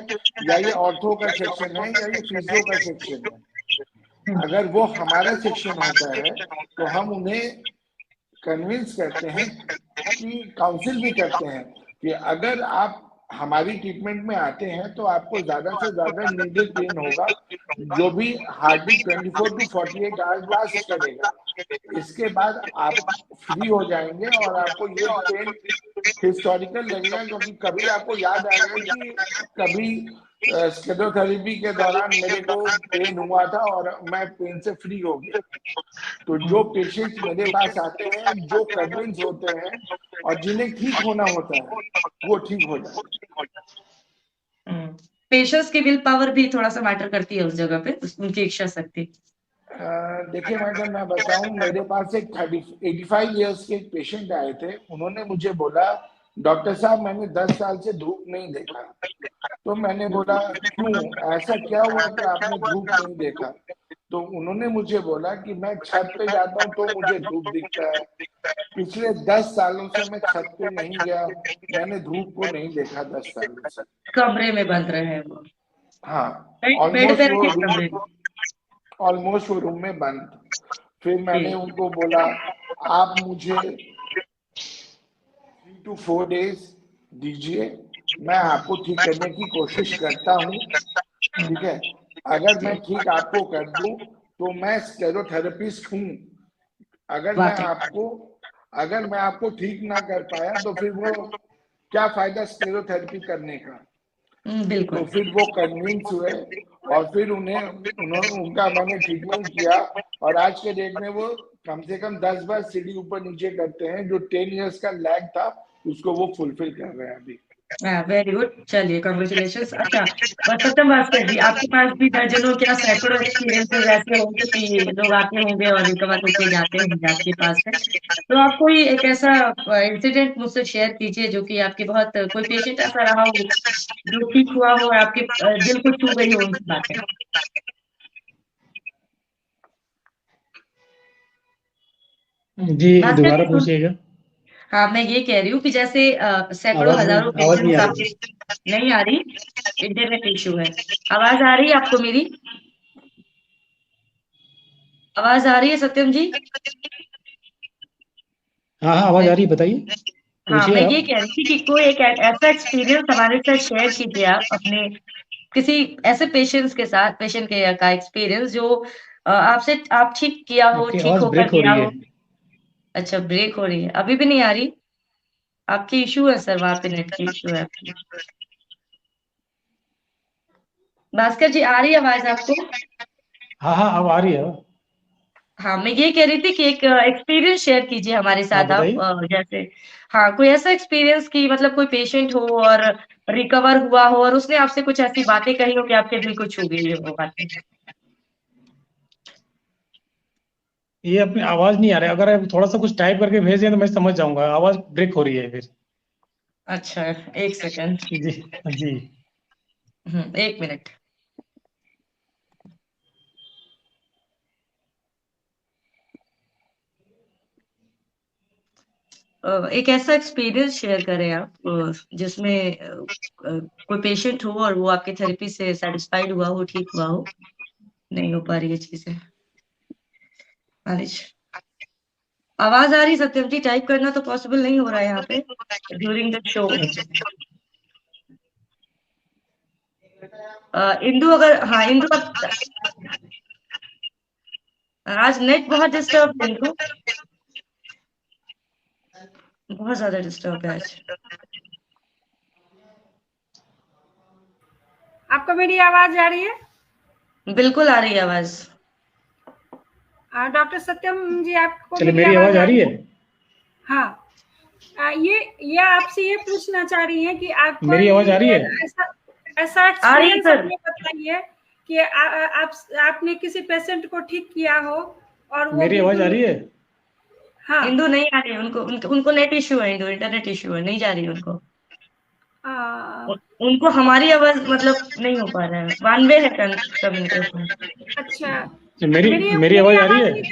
या ये ऑर्थो का सेक्शन है, या ये फिजियो का सेक्शन है। अगर वो हमारा सेक्शन होता है तो हम उन्हें कन्विंस करते हैं, कि काउंसिल भी करते हैं कि अगर आप हमारी ट्रीटमेंट में आते हैं तो आपको ज्यादा से ज्यादा नीडल पेन होगा, जो भी हार्डली 24 to 48 आवर्स लास्ट करेगा। इसके बाद आप फ्री हो जाएंगे और आपको ये पेन हिस्टोरिकल लगेगा, क्योंकि कभी आपको याद आएगा कि कभी स्टेरोथेरेपी के दौरान मेरे को पेन हुआ था और मैं पेन से फ्री हो गया। तो जो पेशेंट्स मेरे पास आते हैं, जो कन्विंस होते हैं और जिन्हें ठीक होना होता है, वो ठीक हो जाते हैं। पेशेंस की विल पावर भी थोड़ा-सा मैटर करती है उस जगह पे, उनकी इच्छा शक्ति। देखिए मैडम, मैं बताऊं, मेरे पास एक 85 ईयर्स के पेशेंट आए थे। उन्होंने मुझे बोला, डॉक्टर साहब मैंने 10 साल से धूप नहीं देखा। तो मैंने बोला, क्यों, ऐसा क्या हुआ कि आपने धूप नहीं देखा? तो उन्होंने मुझे बोला कि मैं छत पे जाता हूँ तो मुझे धूप दिखता है। पिछले 10 सालों से मैं छत पे नहीं गया, मैंने धूप को नहीं देखा 10 सालों से। कमरे में बंद रहे हैं वो। हाँ, बेड पे ऑलमोस्ट वो रखे रूम कमरे में। ऑलमोस्ट वो रूम में बंद। फिर जी। मैंने उनको बोला, आप मुझे 3 to 4 डेज दीजिए, मैं आपको ठीक करने की कोशिश करता हूँ। ठीक है, अगर मैं ठीक आपको कर दूं तो मैं स्टेरोथेरेपिस्ट हूँ। अगर मैं वाक़ई। आपको अगर मैं आपको ठीक ना कर पाया तो फिर वो क्या फायदा स्टेरोथेरेपी करने का? तो बिल्कुल। फिर वो कन्विंस हुए और फिर उनका मैंने ट्रीटमेंट किया। और आज के डेट में वो कम से कम 10 बार सीढ़ी ऊपर नीचे करते हैं। जो 10 इयर्स का लैग था, उसको वो फुलफिल कर रहे हैं अभी। Very good. चलिए कांग्रेचुलेशंस। अच्छा, सत्यम भास्कर जी, आपके पास भी दर्जनों क्या सैकड़ों एक्सपीरियंसेस ऐसे होंगे कि लोग आते होंगे और रिकवर होके जाते होंगे आपके पास से। तो आप कोई एक ऐसा इंसिडेंट मुझसे शेयर कीजिए जो कि आपके बहुत कोई पेशेंट ऐसा रहा हो जो ठीक हुआ हो और आपके दिल को छू गई हो उनकी बातें। जी, भास्कर दोबारा जी सुन। पूछिएगा। हाँ, मैं ये कह रही हूँ कि जैसे सैकड़ों हजारों आवाज नहीं पेशेंट्स आ आपके रही। नहीं आ रही। इंटरनेट इश्यू है। आवाज आ रही है आपको मेरी? आवाज आ रही है सत्यम जी? हाँ हाँ, आवाज आ रही है, बताइए, हाँ, पूछिए मैं ये आप। कह रही थी कि कोई एक ऐसा एक्सपीरियंस हमारे साथ शेयर कीजिए आप अपने किसी ऐसे पेशेंट के का एक्सपीरियंस जो आपसे आप ठीक किया हो, आपकी ठीक आवाज होकर ब्रेक हो गया रही है। हो। अच्छा, ब्रेक हो रही है, अभी भी नहीं आ रही? आपकी इशू है सर, वहां पे नेट की इशू है आपकी। भास्कर जी, आ रही है आवाज आपको? हाँ हाँ, अब आ रही है। हाँ, मैं ये कह रही थी कि एक एक्सपीरियंस शेयर कीजिए हमारे हाँ, साथ आप, बताइए। जैसे हाँ, कोई ऐसा एक्सपीरियंस कि मतलब कोई पेशेंट हो और रिकवर हुआ हो और उसने आपसे कुछ ऐसी बातें कही हो कि आपके दिल को छू गई हो वो बातें। ये अपनी आवाज नहीं आ रहा है, अगर आप थोड़ा सा कुछ टाइप करके भेज दें तो मैं समझ जाऊंगा। आवाज ब्रेक हो रही है फिर। अच्छा, एक सेकंड। जी जी। 1 मिनट। एक ऐसा एक्सपीरियंस शेयर करें आप जिसमें कोई पेशेंट हो और वो आपके थेरेपी से सेटिस्फाइड हुआ हो, ठीक हुआ हो। नहीं हो पा रही है चीजें मैनेज। आवाज आ रही सत्यम जी? टाइप करना तो पॉसिबल नहीं हो रहा है यहाँ पे ड्यूरिंग द शो। इंदु, अगर हाँ इंदु आप आज नेट बहुत डिस्टर्ब है इनको, बहुत ज्यादा डिस्टर्ब है आज। आपको मेरी आवाज आ रही है? बिल्कुल आ रही है आवाज। डॉक्टर सत्यम जी, आपको चलिए, मेरी आवाज आ रही है? हाँ। ये आपसे ये पूछना चाह रही हैं कि आपको मेरी आवाज आ रही है? ऐसा आ रही है एक्सपीरियंस सर। अपने बताइए कि आपने किसी पेशेंट को ठीक किया हो और वो मेरी आवाज आ रही है? हाँ। इंदु नहीं आ रही है उनको नेट इश्यू है, इंदु इंटरनेट इश्यू है, नहीं जा रही है उनको। उनको हमारी आवाज मतलब नहीं हो पा रहा है, वन वे है कम्युनिकेशन। अच्छा, मेरी आवाज आ रही है?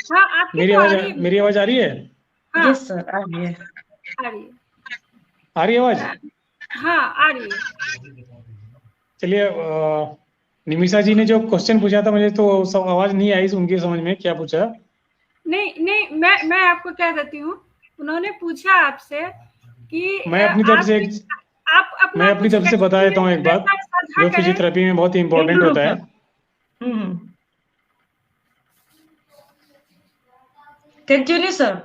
हाँ, आपकी मेरी तो आवाज आ रही है। मेरी आवाज आ रही है? हाँ, यस सर, आ रही है। आ रही है। आ रही है आवाज? हाँ, आ रही है। चलिए, निमिषा जी ने जो क्वेश्चन पूछा था, मुझे तो सब आवाज नहीं आई उनकी समझ में, क्या पूछा? नहीं, मैं आपको कह देती हूँ। उन्होंने पूछा आपसे कि मैं अपनी तरफ से आप अपना मैं अपनी तरफ से बता देता हूँ एक बात, जो फिजियोथेरेपी में बहुत ही इंपॉर्टेंट होता है। Continue sir.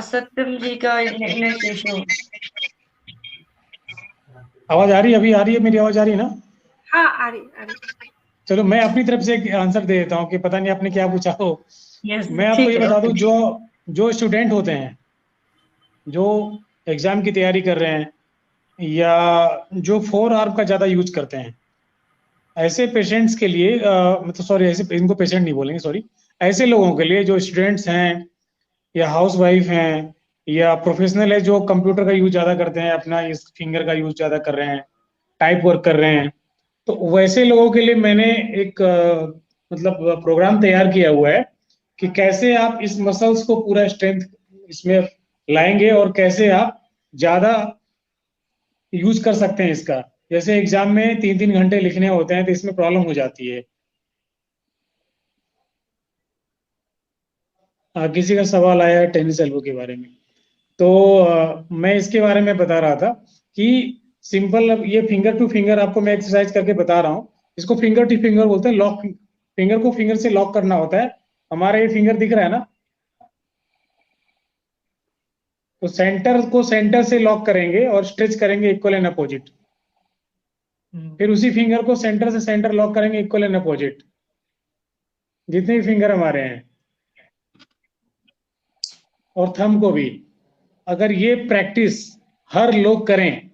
सत्यम जी का नेट इशू। आवाज आ रही है? अभी आ रही है? मेरी आवाज आ रही है ना? हाँ, आ रही। चलो, मैं अपनी तरफ से एक आंसर दे देता हूँ कि पता नहीं आपने क्या पूछा हो। मैं आपको ठीक ये है, बता दूं, जो स्टूडेंट होते हैं, जो एग्जाम की तैयारी कर रहे हैं, या जो 4 आर्म का ज्यादा यूज करते हैं, ऐसे पेशेंट्स के लिए मतलब सॉरी, ऐसे इनको पेशेंट नहीं बोलेंगे, सॉरी, ऐसे लोगों के लिए जो स्टूडेंट्स हैं या हाउस वाइफ हैं या प्रोफेशनल है, जो कंप्यूटर का यूज ज्यादा करते हैं, अपना इस फिंगर का यूज ज्यादा कर रहे हैं, टाइप वर्क कर रहे हैं, तो वैसे लोगों के लिए मैंने एक मतलब प्रोग्राम तैयार किया हुआ है कि कैसे आप इस मसल्स को पूरा स्ट्रेंथ इसमें लाएंगे और कैसे आप ज्यादा यूज कर सकते हैं इसका। जैसे एग्जाम में 3-3 घंटे लिखने होते हैं, तो इसमें प्रॉब्लम हो जाती है। किसी का सवाल आया है टेनिस एल्बो के बारे में, तो मैं इसके बारे में बता रहा था कि सिंपल, अब ये फिंगर टू फिंगर आपको मैं एक्सरसाइज करके बता रहा हूँ। इसको फिंगर टू फिंगर बोलते हैं, लॉक, फिंगर को फिंगर से लॉक करना होता है। हमारा ये फिंगर दिख रहा है ना, तो सेंटर से लॉक करेंगे और स्ट्रेच करेंगे इक्वल एंड अपोजिट। फिर उसी फिंगर को सेंटर से सेंटर लॉक करेंगे इक्वल एंड अपोजिट, जितने भी फिंगर हमारे हैं, और थंब को भी। अगर ये प्रैक्टिस हर लोग करें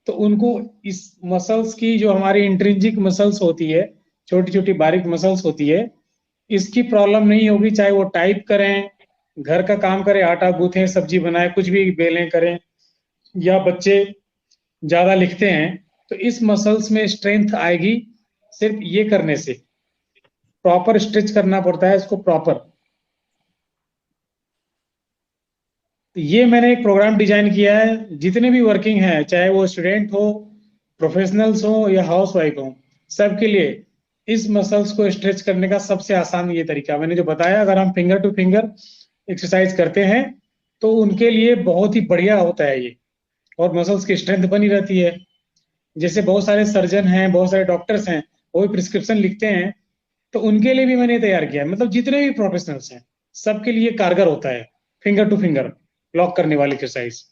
तो उनको इस मसल्स की, जो हमारी इंट्रिंसिक मसल्स होती है, छोटी छोटी बारीक मसल्स होती है, इसकी प्रॉब्लम नहीं होगी। चाहे वो टाइप करें, घर का काम करें, आटा गूंथें, सब्जी बनाएं, कुछ भी बेलें करें, या बच्चे ज्यादा लिखते हैं, तो इस मसल्स में स्ट्रेंथ आएगी सिर्फ ये करने से। प्रॉपर स्ट्रेच करना पड़ता है इसको, प्रॉपर। तो ये मैंने एक प्रोग्राम डिजाइन किया है, जितने भी वर्किंग हैं, चाहे वो स्टूडेंट हो, प्रोफेशनल्स हो या हाउस वाइफ हो, सबके लिए इस मसल्स को स्ट्रेच करने का सबसे आसान ये तरीका मैंने जो बताया। अगर हम फिंगर टू फिंगर एक्सरसाइज करते हैं तो उनके लिए बहुत ही बढ़िया होता है ये, और मसल्स की स्ट्रेंथ बनी रहती है। जैसे बहुत सारे सर्जन हैं, बहुत सारे डॉक्टर्स हैं, वो भी प्रिस्क्रिप्शन लिखते हैं, तो उनके लिए भी मैंने तैयार किया है। मतलब जितने भी प्रोफेशनल्स हैं, सबके लिए कारगर होता है फिंगर टू फिंगर लॉक करने वाली एक्सरसाइज।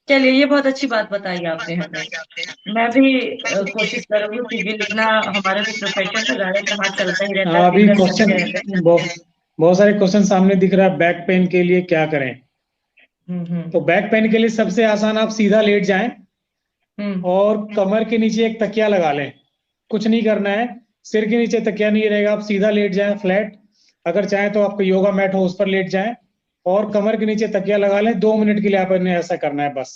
चलिए, ये बहुत अच्छी बात बताई आपने हमें। मैं भी कोशिश करूंगी, क्योंकि लिखना हमारा भी प्रोफेशन है, ज्यादातर हाथ चलता ही रहता है, अभी फिंगर क्वेश्चन चलते रहते हैं। बहुत सारे क्वेश्चन सामने दिख रहा है, बैक पेन के लिए क्या करें। तो बैक पेन के लिए सबसे आसान, आप सीधा लेट जाएं और कमर के नीचे एक तकिया लगा लें। कुछ नहीं करना है, सिर के नीचे तकिया नहीं रहेगा, आप सीधा लेट जाएं फ्लैट। अगर चाहें तो आपको योगा मैट हो, उस पर लेट जाएं और कमर के नीचे तकिया लगा लें। 2 मिनट के लिए आपने ऐसा करना है बस।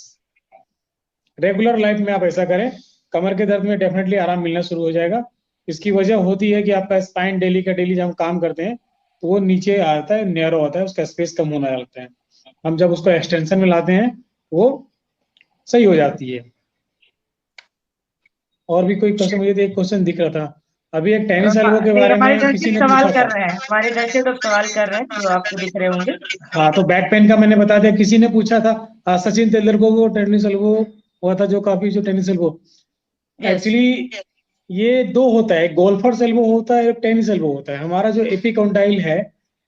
रेगुलर लाइफ में आप ऐसा करें, कमर के दर्द में डेफिनेटली आराम मिलना शुरू हो जाएगा। इसकी वजह होती है कि आपका स्पाइन डेली का डेली जब हम काम करते हैं तो वो नीचे आता है, नैरो होता है, उसका स्पेस कम होने लगता है। हम जब उसको एक्सटेंशन में लाते हैं वो सही हो जाती है। और भी कोई क्वेश्चन? मुझे तो एक क्वेश्चन दिख रहा था अभी, एक टेनिस एल्बो के बारे हमारे में किसी दर्शक ने सवाल पूछा कर था। रहे हैं, हमारे दर्शक लोग सवाल कर रहे हैं, जो आपको दिख रहे होंगे। हाँ, तो बैक पेन का मैंने बता दिया। किसी ने पूछा था सचिन तेंदुलकर को टेनिस एल्बो हुआ था, जो टेनिस एल्बो एक्चुअली ये दो होता है, गोल्फर्स एल्बो होता है, एक टेनिस एल्बो होता है। हमारा जो एपिकोंडाइल है,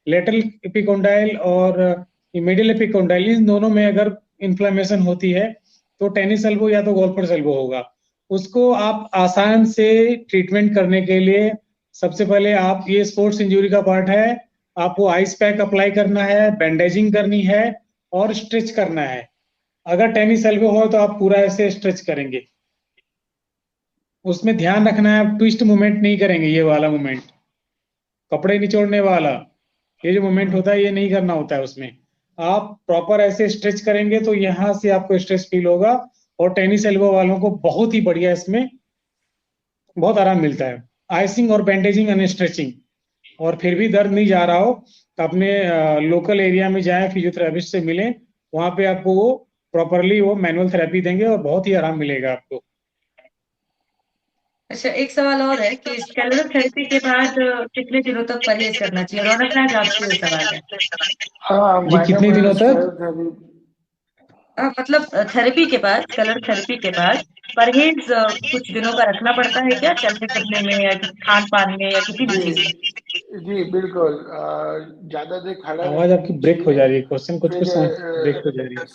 लेटरल एपिकोंडाइल और मिडिल एपिकोंडाइल, इन दोनों में अगर इन्फ्लेमेशन होती है तो टेनिस एल्बो या तो गोल्फर्स एल्बो होगा। उसको आप आसान से ट्रीटमेंट करने के लिए सबसे पहले आप, ये स्पोर्ट्स इंजरी का पार्ट है, आपको आइस पैक अप्लाई करना है, बैंडेजिंग करनी है और स्ट्रेच करना है। अगर टेनिस एल्बो हो तो आप पूरा ऐसे स्ट्रेच करेंगे। उसमें ध्यान रखना है, आप ट्विस्ट मूवमेंट नहीं करेंगे, ये वाला मूवमेंट, कपड़े निचोड़ने वाला, ये जो मूवमेंट होता है ये नहीं करना होता है। उसमें आप प्रॉपर ऐसे स्ट्रेच करेंगे तो यहाँ से आपको स्ट्रेच फील होगा। और टेनिस एल्बो वालों को बहुत ही बढ़िया, इसमें बहुत आराम मिलता है। आइसिंग और बैंडेजिंग एंड स्ट्रेचिंग, और फिर भी दर्द नहीं जा रहा हो तो अपने लोकल एरिया में जाएं, फिजियोथेरेपिस्ट से मिलें, वहां पे आपको वो प्रॉपरली वो मैनुअल थेरेपी देंगे और बहुत ही आराम मिलेगा आपको। अच्छा, एक सवाल और है कि स्केलर थेरेपी के बाद कितने दिनों तक परहेज करना चाहिए? रौनक राज, आपसे ये सवाल है। हाँ जी, कितने दिनों तक? मतलब थेरेपी के बाद, स्केलर थेरेपी के बाद परहेज कुछ दिनों का रखना पड़ता है क्या, चलने फिरने में या खान पान में या किसी भी चीज में? जी बिल्कुल, ज्यादा देर खड़ा आवाज आपकी ब्रेक हो जा रही है, क्वेश्चन कुछ फिर ब्रेक हो जा रही है।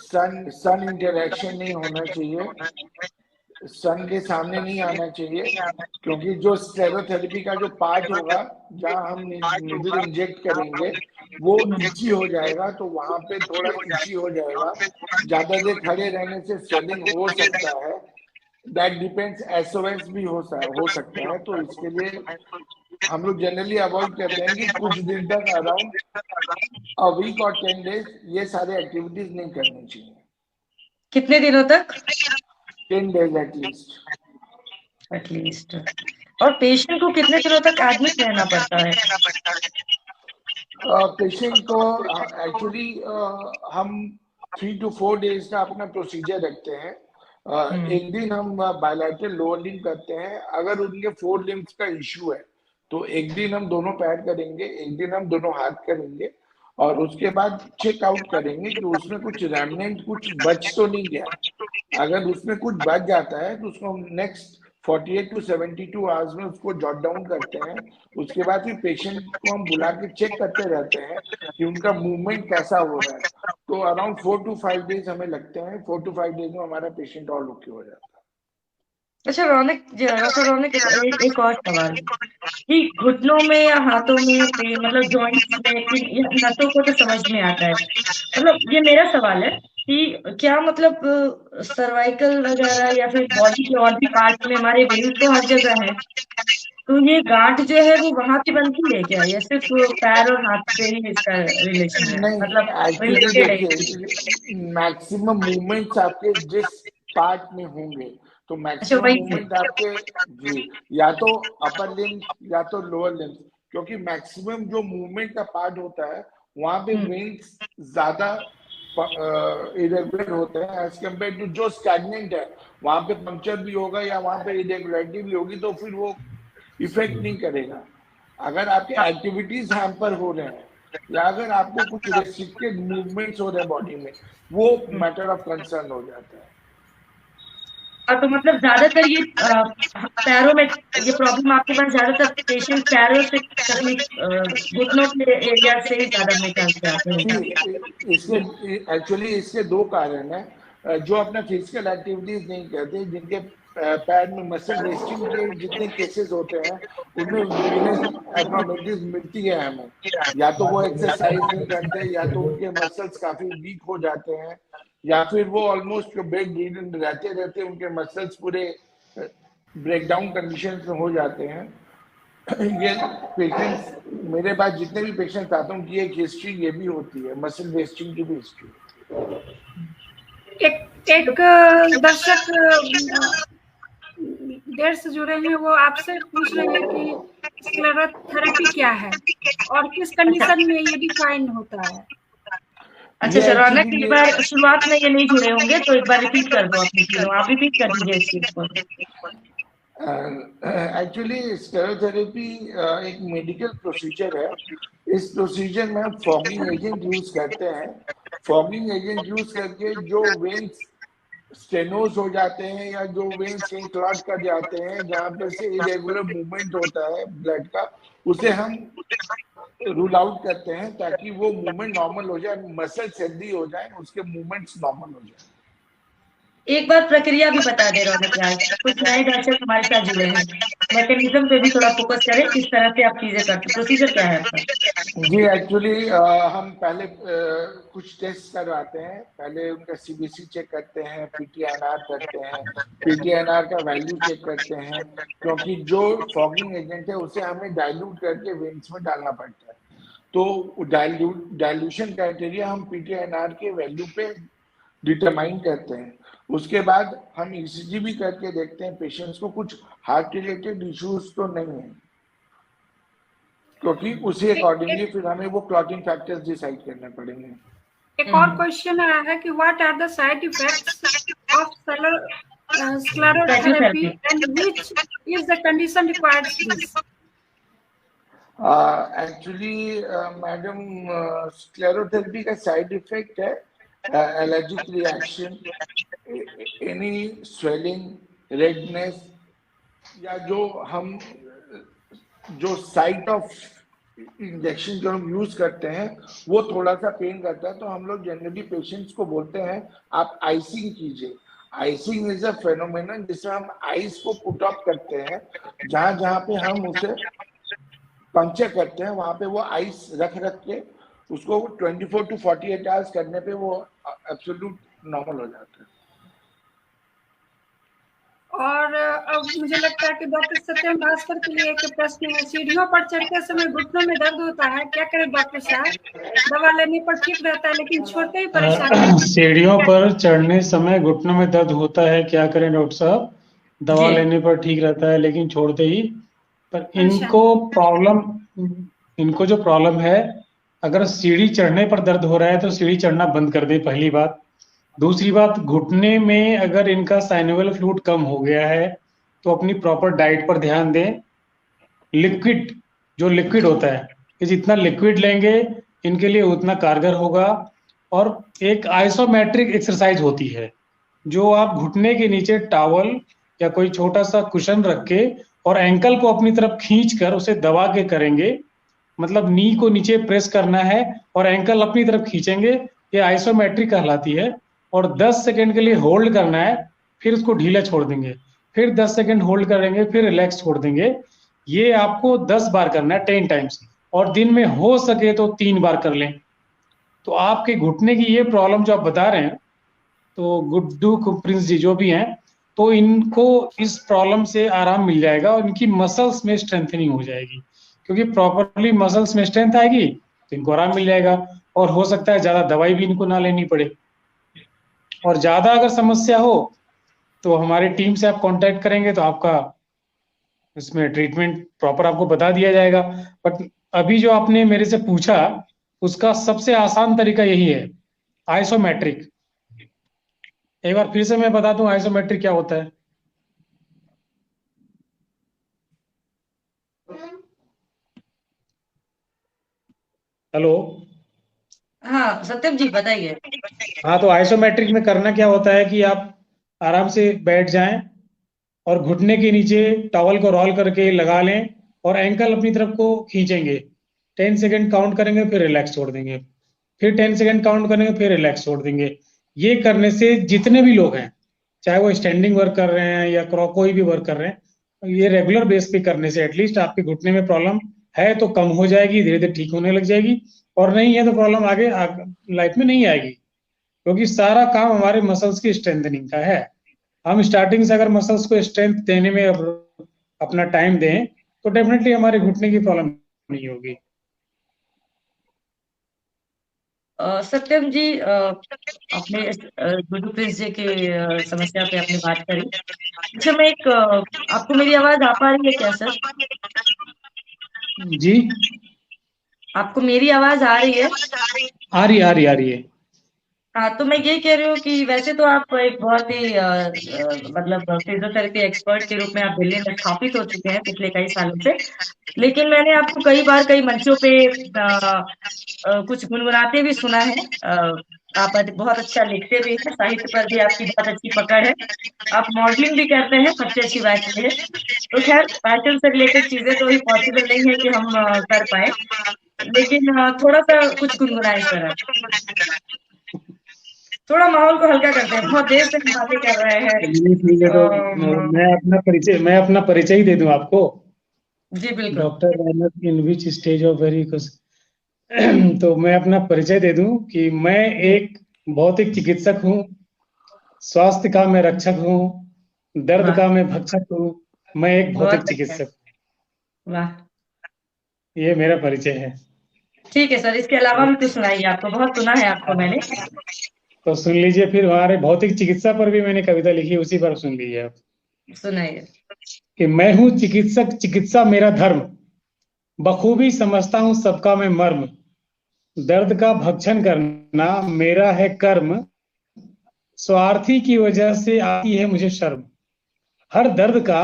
सन इंटरेक्शन नहीं होना चाहिए, सन के सामने नहीं आना चाहिए, क्योंकि जो स्टेरोथेरेपी का जो पार्ट होगा जहां हम नीडल इंजेक्ट करेंगे वो इची हो जाएगा, तो वहां पे थोड़ा इची हो जाएगा। ज्यादा देर खड़े रहने से स्वेलिंग हो सकता है, दैट डिपेंड्स, एसओएस भी हो सकता है। तो इसके लिए हम लोग जनरली अवॉइड करते हैं कि कुछ दिन तक, अराउंड अ वीक और 10 डेज, ये सारे एक्टिविटीज नहीं करनी चाहिए। कितने दिनों तक? 10 डेज एटलीस्ट। और पेशेंट को कितने दिनों तक एडमिट रहना पड़ता है? पेशेंट को एक्चुअली हम 3 to 4 डेज का अपना प्रोसीजर रखते हैं। एक दिन हम बायलैटरल लोअर लिम्ब करते हैं। अगर उनके 4 लिम्ब्स का इश्यू है तो एक दिन हम दोनों पैर करेंगे, एक दिन हम दोनों हाथ करेंगे, और उसके बाद चेकआउट करेंगे कि उसमें कुछ रेमनेंट, कुछ बच तो नहीं गया। अगर उसमें कुछ बच जाता है तो उसको हम नेक्स्ट 48 to 72 आवर्स में उसको जॉट डाउन करते हैं। उसके बाद फिर पेशेंट को हम बुला के चेक करते रहते हैं कि उनका मूवमेंट कैसा हो रहा है। तो अराउंड 4 to 5 डेज हमें लगते हैं। 4 to 5 डेज में हमारा पेशेंट ऑल ओके हो जाता है। अच्छा रौनक, एक और सवाल कि घुटनों में या हाथों में, मतलब जॉइंट्स में, नसों को तो समझ में आता है, मतलब ये मेरा सवाल है कि क्या मतलब सर्वाइकल वगैरह या फिर बॉडी के और भी पार्ट में, हमारे वेन्स तो हर जगह है, तो ये गांठ जो है वो वहां पे बनती है क्या, या सिर्फ पैर और हाथ से ही इसका रिलेशन है? नहीं, मतलब एक्चुअली रिलेटेड देखिए, मैक्सिमम मूवमेंट्स आपके जिस पार्ट में होंगे, तो मैक्सिमम वही मूवमेंट आपके जी या तो अपर लिम्ब या तो लोअर लिम्ब, क्योंकि मैक्सिमम जो मूवमेंट का पार्ट होता है वहां पे वेन्स ज्यादा इरेगुलर होते हैं एज कम्पेयर टू जो स्टैग्नेंट है। वहां पे पंक्चर भी होगा या वहां पे इरेगुलरिटी भी होगी तो फिर वो इफेक्ट नहीं करेगा। अगर आपके एक्टिविटीज हैम्पर हो रहे हैं या अगर आपको कुछ रेस्ट्रिक्टेड मूवमेंट्स हो रहे हैं बॉडी में, वो मैटर ऑफ कंसर्न हो जाता है। तो मतलब ज्यादातर ये पैरों में ये प्रॉब्लम आपके पास, ज्यादातर पेशेंट पैरों से तकलीफ, घुटनों के एरिया से ही ज्यादा निकल के आते हैं? इसके एक्चुअली इसके 2 कारण है। जो अपना फिजिकल एक्टिविटीज नहीं करते, जिनके पैर में मसल वेस्टिंग के जितने केसेस होते हैं उनमें वीनस एब्नॉर्मलिटीज मिलती है हमें। या तो वो एक्सरसाइज नहीं करते, या तो उनके मसल्स काफी वीक हो जाते हैं, या फिर वो ऑलमोस्ट बेड रिडन रहते उनके मसल्स पूरे ब्रेकडाउन कंडीशन में हो जाते हैं। ये पेशेंट्स, मेरे पास जितने भी पेशेंट्स आते हैं उनकी एक हिस्ट्री ये भी होती है, मसल वेस्टिंग की भी हिस्ट्री होती है। एक दर्शक देर से जुड़े हैं, वो आपसे पूछ रहे हैं कि स्क्लेरोथेरेपी क्या है और किस कंडीशन में ये डिफाइन होता है। अच्छा रौनक, एक बार शुरुआत में ये नहीं जुड़े होंगे तो एक बार रिपीट कर दो अपनी चीजों, आप रिपीट कर दीजिए इस चीज को। एक्चुअली स्क्लेरोथेरेपी एक मेडिकल प्रोसीजर है। इस प्रोसीजर में हम फॉगिंग एजेंट यूज करते हैं। फॉगिंग एजेंट यूज करके जो वेन्स स्टेनोज हो जाते हैं या जो वेन्स कहीं क्लॉट कर जाते हैं, जहाँ पे से इरेगुलर मूवमेंट होता है ब्लड का, उसे हम रूल आउट करते हैं ताकि वो मूवमेंट नॉर्मल हो जाए, मसल हेल्दी हो जाए, उसके मूवमेंट्स नॉर्मल हो जाए। एक बार प्रक्रिया भी बता दे रौनक यार, कुछ नए दर्शक हमारे साथ जुड़े हैं, मैकेनिज्म पे भी थोड़ा फोकस करें, किस तरह से आप चीजें करते, प्रोसीजर क्या है आपका? जी एक्चुअली हम पहले कुछ टेस्ट करवाते हैं। पहले उनका सीबीसी चेक करते हैं, पीटीआईएनआर करते हैं, पीटीआईएनआर का वैल्यू चेक करते हैं, क्योंकि जो फॉगिंग एजेंट है उसे हमें डाइल्यूट करके वेन्स में डालना पड़ता है। तो डाइल्यूशन क्राइटेरिया हम पीटीआईएनआर के वैल्यू पे डिटरमाइन करते हैं। उसके बाद हम ईसीजी भी करके देखते हैं पेशेंट्स को कुछ हार्ट रिलेटेड इश्यूज तो नहीं है, क्योंकि उसी अकॉर्डिंगली फिर हमें वो क्लॉटिंग फैक्टर्स डिसाइड करने पड़ेंगे। एक और क्वेश्चन आया है कि what are the side effects of sclerotherapy and which is the condition requires this? Actually madam, sclerotherapy का साइड इफेक्ट है allergic reaction, any swelling, redness, या जो साइट ऑफ इंजेक्शन जो हम यूज करते हैं वो थोड़ा सा पेन करता है। तो हम लोग जनरली पेशेंट्स को बोलते हैं आप आइसिंग कीजिए। आइसिंग इज अ फेनोमेनन जिसमें हम आइस को पुट ऑफ करते हैं, जहां जहां पे हम उसे पंक्चर करते हैं वहां पे वो आइस रख के उसको 24 to 48 आवर्स करने पे वो एब्सोल्यूट नॉर्मल हो जाता है। और अब मुझे लगता है कि डॉक्टर सत्यम भास्कर के लिए एक प्रश्न है, सीढ़ियों पर चढ़ते समय घुटनों में दर्द होता है, क्या करें डॉक्टर साहब? दवा लेने पर ठीक रहता है लेकिन छोड़ते ही परेशानी। सीढ़ियों पर चढ़ने समय घुटनों में दर्द होता है, क्या करें डॉक्टर साहब? दवा लेने पर ठीक रहता है लेकिन छोड़ते ही पर इनको जो प्रॉब्लम है, अगर सीढ़ी चढ़ने पर दर्द हो रहा है तो सीढ़ी चढ़ना बंद कर दें, पहली बात। दूसरी बात, घुटने में अगर इनका साइनोवियल फ्लूइड कम हो गया है तो अपनी प्रॉपर डाइट पर ध्यान दें। लिक्विड होता है, कि जितना लिक्विड लेंगे इनके लिए उतना कारगर होगा। और एक आइसोमेट्रिक एक्सरसाइज होती है, जो आप घुटने के नीचे टॉवल या कोई छोटा सा कुशन रख के और एंकल को अपनी तरफ खींच कर उसे दबा के करेंगे, मतलब नी को नीचे प्रेस करना है और एंकल अपनी तरफ खींचेंगे, ये आइसोमेट्रिक कहलाती है। और 10 सेकंड के लिए होल्ड करना है, फिर उसको ढीला छोड़ देंगे, फिर 10 सेकंड होल्ड करेंगे, फिर रिलैक्स छोड़ देंगे। ये आपको 10 बार करना है, 10 टाइम्स, और दिन में हो सके तो 3 बार कर लें। तो आपके घुटने की ये प्रॉब्लम जो आप बता रहे हैं, तो गुड्डू प्रिंस जी जो भी हैं, तो इनको इस प्रॉब्लम से आराम मिल जाएगा और इनकी मसल्स में स्ट्रेंथनिंग हो जाएगी, क्योंकि प्रॉपरली मसल्स में स्ट्रेंथ आएगी तो इनको आराम मिल जाएगा। और हो सकता है ज्यादा दवाई भी इनको ना लेनी पड़े। और ज्यादा अगर समस्या हो तो हमारी टीम से आप कांटेक्ट करेंगे तो आपका इसमें ट्रीटमेंट प्रॉपर आपको बता दिया जाएगा। बट अभी जो आपने मेरे से पूछा, उसका सबसे आसान तरीका यही है, आइसोमेट्रिक। एक बार फिर से मैं बता दूं आइसोमेट्रिक क्या होता है। हेलो, हाँ सत्यम जी बताइए। हाँ, तो आइसोमेट्रिक में करना क्या होता है कि आप आराम से बैठ जाएं और घुटने के नीचे टॉवल को रोल करके लगा लें और एंकल अपनी तरफ को खींचेंगे, 10 सेकंड काउंट करेंगे, फिर रिलैक्स छोड़ देंगे, फिर 10 सेकंड काउंट करेंगे, फिर रिलैक्स छोड़ देंगे। ये करने से जितने भी लोग हैं, चाहे वो स्टैंडिंग वर्क कर रहे हैं या कोई भी वर्क कर रहे हैं, ये रेगुलर बेस पे करने से एटलीस्ट आपके घुटने में प्रॉब्लम है तो कम हो जाएगी, धीरे धीरे ठीक होने लग जाएगी। और नहीं है तो प्रॉब्लम आगे लाइफ में नहीं आएगी, क्योंकि सारा काम हमारे मसल्स की स्ट्रेंथनिंग का है। हम स्टार्टिंग से अगर मसल्स को स्ट्रेंथ देने में अपना टाइम दें तो डेफिनेटली हमारे घुटने की प्रॉब्लम नहीं होगी। सत्यम जी, अपने गुड्डू प्रिंस जी की समस्या पे आपने बात करी। अच्छा, मैं एक आपको मेरी आवाज आ पा रही है क्या सर? जी, आपको मेरी आवाज आ रही है? आ रही है। हाँ, तो मैं ये कह रही हूँ कि वैसे तो आप एक बहुत ही मतलब फिजियोथेरेपी एक्सपर्ट के रूप में आप दिल्ली में स्थापित हो चुके हैं पिछले कई सालों से। लेकिन मैंने आपको कई बार कई मंचों पे कुछ गुनगुनाते भी सुना है। आप बहुत अच्छा लिखते भी हैं, साहित्य पर भी आपकी बहुत अच्छी पकड़ है। आप मॉडलिंग भी करते हैं, सबसे अच्छी बात ये है। तो खैर फैशन से रिलेटेड चीजें तो अभी पॉसिबल नहीं है कि हम कर पाए, लेकिन थोड़ा सा कुछ गुनगुनाए सर आप। थोड़ा माहौल को हल्का करते हैं, बहुत देर से हम बातें कर रहे हैं। तो मैं अपना परिचय ही दे दूं आपको। जी बिल्कुल। डॉक्टर रहमत इन विच स्टेज ऑफ वेरी तो मैं अपना परिचय दे दूं कि मैं एक भौतिक चिकित्सक हूं, स्वास्थ्य का मैं रक्षक हूं, दर्द वाह, का मैं भक्षक हूं, मैं एक भौतिक बहुत अच्छा। चिकित्सक। वाह, ये मेरा परिचय है। ठीक है सर, इसके अलावा भी कुछ सुनाइए। आपको बहुत सुना है आपको मैंने। तो सुन लीजिए, फिर हमारे भौतिक चिकित्सा पर भी मैंने कविता लिखी, उसी पर सुन लीजिए आप। सुनाइए। कि मैं हूं चिकित्सक, चिकित्सा मेरा धर्म, बखूबी समझता हूं सबका मैं मर्म, दर्द का भक्षण करना मेरा है कर्म, स्वार्थी की वजह से आती है मुझे शर्म, हर दर्द का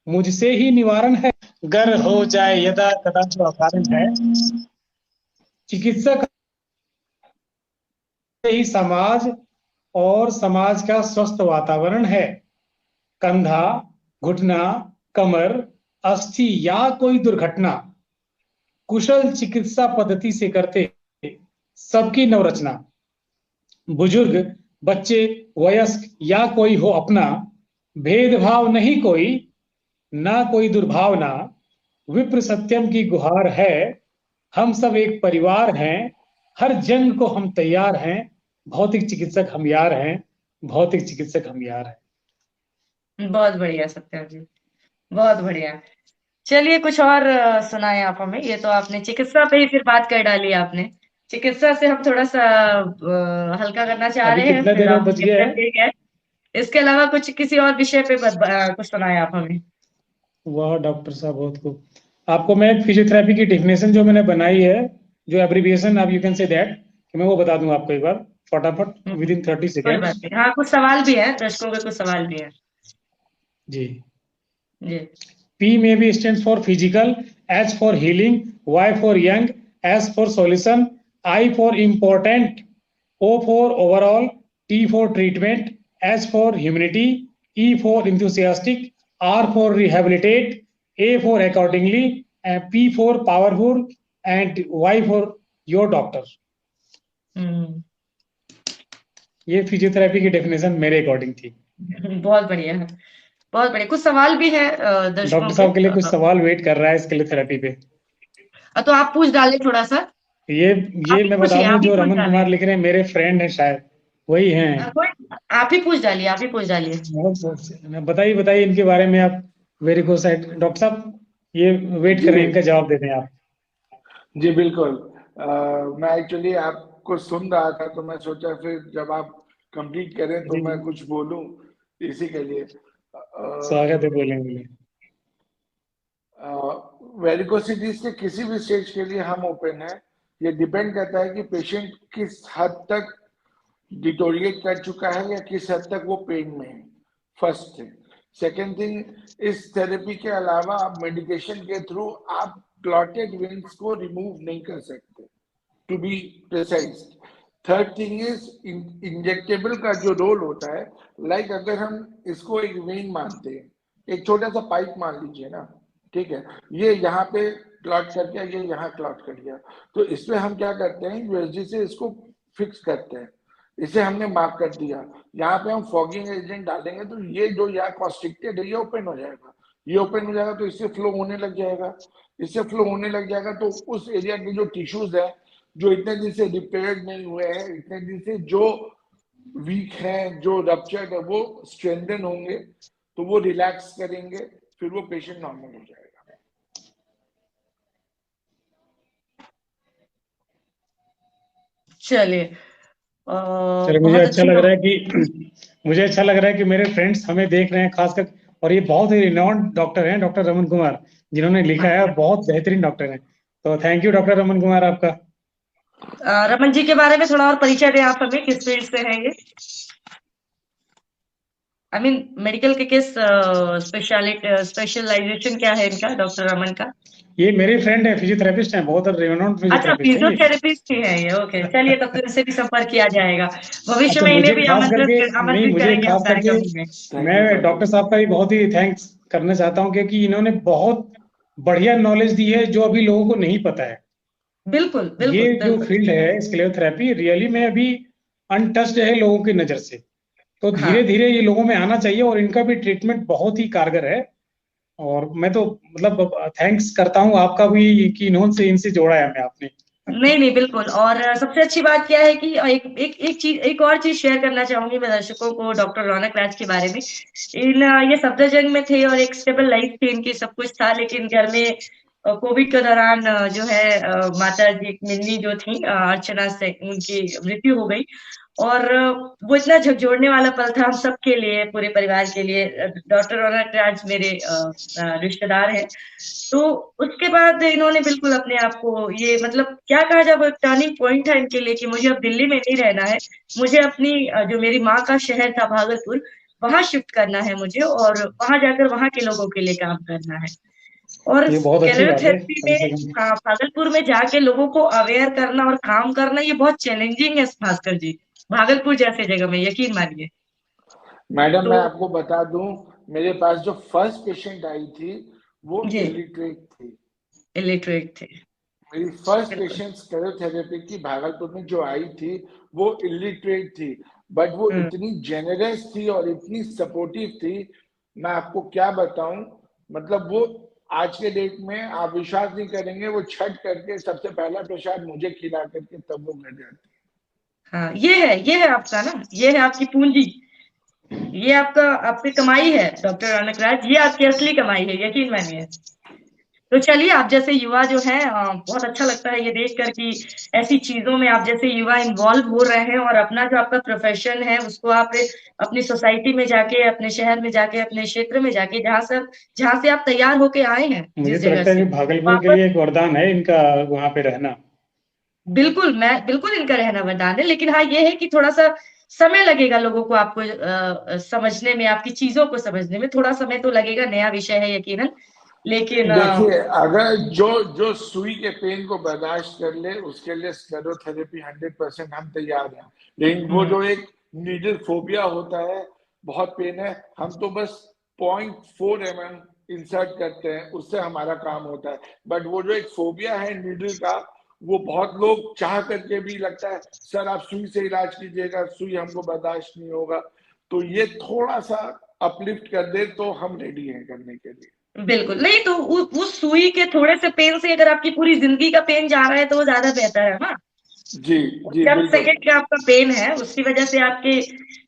मुझसे ही निवारण है, गर हो जाए यदा कदा जो अकारण है, चिकित्सक से ही समाज और समाज का स्वस्थ वातावरण है, कंधा, घुटना, कमर, अस्थि या कोई दुर्घटना, कुशल चिकित्सा पद्धति से करते सबकी नवरचना, बुजुर्ग, बच्चे, वयस्क या कोई हो अपना, भेदभाव नहीं कोई, ना कोई दुर्भावना, विप्र सत्यम की गुहार है, हम सब एक परिवार हैं, हर जंग को हम तैयार हैं, भौतिक चिकित्सक हम यार हैं, भौतिक चिकित्सक हम यार हैं। बहुत बढ़िया सत्यम जी, बहुत बढ़िया। चलिए कुछ और सुनाए आप हमें। ये तो आपने चिकित्सा पे ही फिर बात कर डाली आपने। चिकित्सा से हम थोड़ा सा हल्का करना चाह अभी रहे हैं, कितना फिर देर आप बच गया है? ठीक है। इसके अलावा कुछ किसी और विषय पे कुछ सुनाए आप हमें। वाह डॉक्टर साहब, बहुत खूब। आपको मैं एक फिजियोथेरेपी की डेफिनेशन जो मैंने बनाई है, जो एब्रिविएशन आप यू कैन से दैट, कि मैं वो बता दूं आपको एक बार फटाफट विद इन 30 कोई बात सेकेंड्स। नहीं। हाँ, कुछ सवाल भी है, दर्शकों के कुछ सवाल भी है। जी। जी। P maybe stands for physical, H for healing, Y for young, S for solution, I for important, O for overall, T for treatment, S for humanity, E for enthusiastic, R for rehabilitate, A for accordingly, and P for powerful, and Y for your doctor. ये फिजियोथेरेपी की डेफिनेशन मेरे अकॉर्डिंग थी। बहुत बढ़िया है, बहुत बढ़िया। कुछ सवाल भी है दर्शकों डॉक्टर साहब के लिए कुछ के। सवाल वेट कर रहा है इसके लिए थेरेपी पे। तो आप पूछ डालें थोड़ा सा। ये आप ही मैं बता पूछिए, दूं, आप ही जो पूछ रमन डालें। कुमार लिख रहे हैं मेरे फ्रेंड हैं, शायद वही हैं। आप ही पूछ डालिए, आप ही पूछ डालिए। बताइए बताइए इनके बारे में आप। वेरी गुड साइड डॉक्टर साहब, ये वेट कर रहे हैं, इनका जवाब देते हैं आप। जी बिल्कुल। मैं एक्चुअली आपको सुन रहा था, तो मैं सोचा फिर जब आप कंप्लीट करें तो मैं कुछ बोलूं, इसी के लिए। स्वागत है, बोलें बोलें। वेरिकोसिटीज के किसी भी स्टेज के लिए हम ओपन है। ये डिपेंड करता है कि पेशेंट किस हद तक डिटोरिएट कर चुका है या किस हद तक वो पेन में है, फर्स्ट थिंग। सेकेंड थिंग, इस थेरेपी के अलावा आप मेडिकेशन के थ्रू आप क्लॉटेड वेन्स को रिमूव नहीं कर सकते, to be precise. Third thing is injectable का जो रोल होता है, लाइक अगर हम इसको एक वेन मानते हैं, एक छोटा सा पाइप मान लीजिए ना, ठीक है, ये यहाँ पे क्लॉट कर गया, ये यहाँ क्लॉट कर गया, तो इसमें हम क्या करते हैं, यूएसजी से इसको फिक्स करते हैं। इसे हमने मार्क कर दिया, यहाँ पे हम फॉगिंग एजेंट डालेंगे तो ये जो यहाँ कॉन्स्ट्रिक्टेड है ये ओपन हो जाएगा, ये ओपन हो जाएगा तो इससे फ्लो होने लग जाएगा, इससे फ्लो होने लग जाएगा तो उस एरिया के जो टिश्यूज है जो इतने दिन से रिपेयर्ड नहीं हुए हैं, इतने दिन से जो वीक हैं, जो रप्चर्ड है, वो स्ट्रेंथन होंगे, तो वो रिलैक्स करेंगे, फिर वो पेशेंट नॉर्मल हो जाएगा। चलिए मुझे बहुत अच्छा अच्छी लग रहा है कि मुझे अच्छा लग रहा है कि मेरे फ्रेंड्स हमें देख रहे हैं खासकर, और ये बहुत ही रिनाउंड डॉक्टर हैं, डॉक्टर रमन कुमार, जिन्होंने लिखा है, बहुत बेहतरीन डॉक्टर हैं। तो thank you doctor Raman Kumar आपका। रमन जी के बारे में थोड़ा और परिचय दें आप हमें, किस फील्ड से हैं ये? आई मीन मेडिकल के किस स्पेशलाइजेशन क्या है इनका, डॉक्टर रमन का? ये मेरे फ्रेंड है, फिजियोथेरेपिस्ट हैं, बहुत रेनोन्ड अच्छा, फिजियोथेरेपिस्ट हैं ये। फिजियोथेरेपिस्ट ही है ये। ओके, चलिए तब तो इनसे भी संपर्क किया जाएगा। भविष्य अच्छा, में इन्हें मुझे भी खास करके आमंत्रित मुझे करेंगे हम खास करके कार्यक्रम में। मैं डॉक्टर साहब का भी बहुत ही थैंक्स करना चाहता हूँ, क्योंकि इन्होंने बहुत बढ़िया नॉलेज दी है जो अभी लोगों को नहीं पता है। बिल्कुल ये बिल्कुल जो बिल्कुल। फील्ड है स्क्लेरोथेरेपी, रियली में अभी अनटच्ड है लोगों की नजर से। तो धीरे हाँ धीरे ये लोगों में आना चाहिए, और इनका भी ट्रीटमेंट बहुत ही कारगर है। और मैं तो मतलब थैंक्स करता हूँ आपका भी कि इन्होंने इनसे जोड़ा है हमें आपने। नहीं नहीं बिल्कुल। और सबसे अच्छी बात क्या है कि एक और चीज शेयर करना चाहूंगी मैं दर्शकों को डॉक्टर रौनक राज के बारे में। ये सफदरजंग में थे और एक स्टेबल लाइफ थी इनकी, सब कुछ था, लेकिन घर में कोविड के दौरान जो है माता जी मिन्नी जो थी, अर्चना से, उनकी मृत्यु हो गई। और वो इतना झकझोरने वाला पल था हम सबके लिए, पूरे परिवार के लिए। डॉक्टर रौनक राज मेरे रिश्तेदार हैं। तो उसके बाद इन्होंने बिल्कुल अपने आप को, ये मतलब क्या कहा जाए, वो एक टर्निंग पॉइंट था इनके लिए कि मुझे अब दिल्ली में नहीं रहना है, मुझे अपनी जो मेरी माँ का शहर था भागलपुर, वहां शिफ्ट करना है मुझे, और वहां जाकर वहां के लोगों के लिए काम करना है। और ये बहुत अच्छी बात है, स्क्लेरोथेरेपी कम से में, कम। हाँ, भागलपुर में जाके लोगों को अवेयर करना और काम करना, ये बहुत चैलेंजिंग है भास्कर जी, भागलपुर जैसे जगह में, यकीन मानिए। मैडम तो मैं आपको बता दूं, मेरे पास जो फर्स्ट पेशेंट आई थी वो जी, इलिटरेट थी। इलिटरेट थे। मेरी फर्स्ट बिल्कुल। पेशेंट स्क्लेरोथेरेपी की भागलपुर में जो आई थी वो इलिटरेट थी, बट वो हम्म। इतनी जेनरस थी और इतनी सपोर्टिव थी, मैं आपको क्या बताऊं। मतलब वो आज के डेट में आप विश्वास नहीं करेंगे, वो छठ करके सबसे पहला प्रसाद मुझे खिला करके तब वो घर जाती हाँ, ये है आपका ना, ये है आपकी पूंजी, ये आपका, आपकी कमाई है डॉक्टर रौनक राज, ये आपकी असली कमाई है, यकीन मानिए। तो चलिए, आप जैसे युवा जो हैं, बहुत अच्छा लगता है ये देख कर कि ऐसी चीजों में आप जैसे युवा इन्वॉल्व हो रहे हैं, और अपना जो आपका प्रोफेशन है उसको आप अपनी सोसाइटी में जाके, अपने शहर में जाके, अपने क्षेत्र में जाके, जहाँ से आप तैयार होके आए हैं मुझे जिस तो जगह लगता है से, कि भागलपुर वहां के पर लिए एक वरदान है इनका वहां पे रहना। बिल्कुल, मैं बिल्कुल इनका रहना वरदान है, लेकिन हाँ ये है कि थोड़ा सा समय लगेगा लोगों को आपको समझने में, आपकी चीजों को समझने में थोड़ा समय तो लगेगा, नया विषय है यकीनन, लेकिन देखिए, अगर जो जो सुई के पेन को बर्दाश्त कर ले उसके लिए स्क्लेरोथेरेपी 100% हम तैयार हैं। लेकिन वो हम्म, जो एक नीडल फोबिया होता है, बहुत पेन है, हम तो बस 0.4 mm इंसर्ट करते हैं, उससे हमारा काम होता है। बट वो जो एक फोबिया है नीडल का, वो बहुत लोग चाह करके भी लगता है सर आप सुई से इलाज कीजिएगा, सुई हमको बर्दाश्त नहीं होगा। तो ये थोड़ा सा अपलिफ्ट कर दे तो हम रेडी हैं करने के लिए। बिल्कुल नहीं तो उस सुई के थोड़े से पेन से अगर आपकी पूरी जिंदगी का पेन जा रहा है तो वो ज्यादा बेहतर है ना। जी जी चंद बिल्कुल। सेकंड का आपका पेन है, उसकी वजह से आपके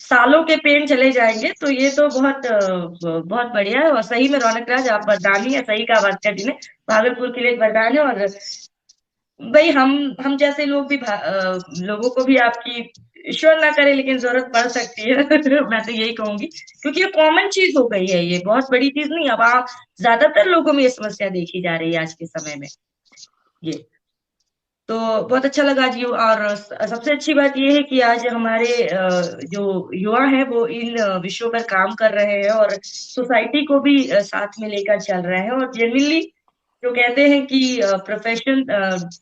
सालों के पेन चले जाएंगे, तो ये तो बहुत बढ़िया है। और सही में रौनक राज, आप वरदान ही है, सही कहा भास्कर जी ने, भागलपुर के लिए एक वरदान है। और भाई हम जैसे लोग भी लोगों को भी आपकी, ईश्वर ना करे लेकिन जरूरत पड़ सकती है मैं तो यही कहूंगी, क्योंकि ये कॉमन चीज हो गई है, ये बहुत बड़ी चीज नहीं। अब आप ज्यादातर लोगों में ये समस्या देखी जा रही है आज के समय में ये। तो बहुत अच्छा लगा जी। और सबसे अच्छी बात ये है कि आज हमारे जो युवा है वो इन विषयों पर काम कर रहे हैं, और सोसाइटी को भी साथ में लेकर चल रहे हैं। और जेन्युइनली जो कहते हैं कि प्रोफेशन,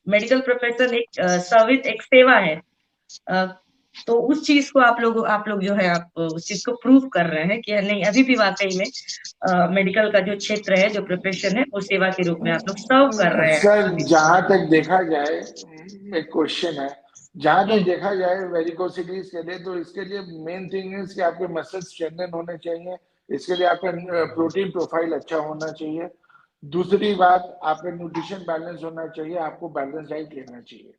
मेडिकल प्रोफेशन एक सर्विस, एक सेवा है। अ, तो उस चीज को आप लोग जो है, आप उस चीज को प्रूव कर रहे हैं कि नहीं, अभी भी वाकई में मेडिकल का जो क्षेत्र है, जो प्रोफेशन है, वो सेवा के रूप में आप लोग सर्व कर रहे हैं सर सभी लोग। जहां तक देखा जाए, एक क्वेश्चन है, जहां तक हम्म, देखा जाए वेरिकोसिटीज के लिए, तो इसके लिए मेन थिंग है कि आपके मसल्स स्ट्रेंथन होने चाहिए। इसके लिए आपका प्रोटीन प्रोफाइल अच्छा होना चाहिए। दूसरी बात, आपका न्यूट्रिशन बैलेंस होना चाहिए, आपको बैलेंस डाइट लेना चाहिए।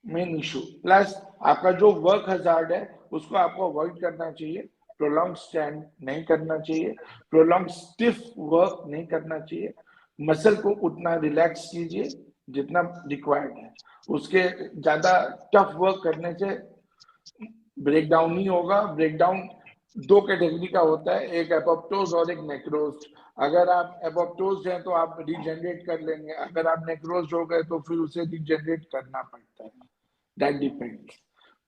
मेन इशू प्लस आपका जो वर्क हजार्ड है उसको आपको अवॉइड करना चाहिए। प्रोलॉन्ग स्टैंड नहीं करना चाहिए, प्रोलॉन्ग स्टिफ वर्क नहीं करना चाहिए। मसल को उतना रिलैक्स कीजिए जितना रिक्वायर्ड है, उसके ज्यादा टफ वर्क करने से ब्रेक डाउन नहीं होगा। ब्रेक डाउन दो कैटेगरी का होता है, एक एपोप्टोज और एक नेक्रोज। अगर आप एपोप्टोज हैं तो आप रीजनरेट कर लेंगे, अगर आप नेक्रोज हो गए तो फिर उसे रीजनरेट करना पड़ता है, दैट डिपेंड्स।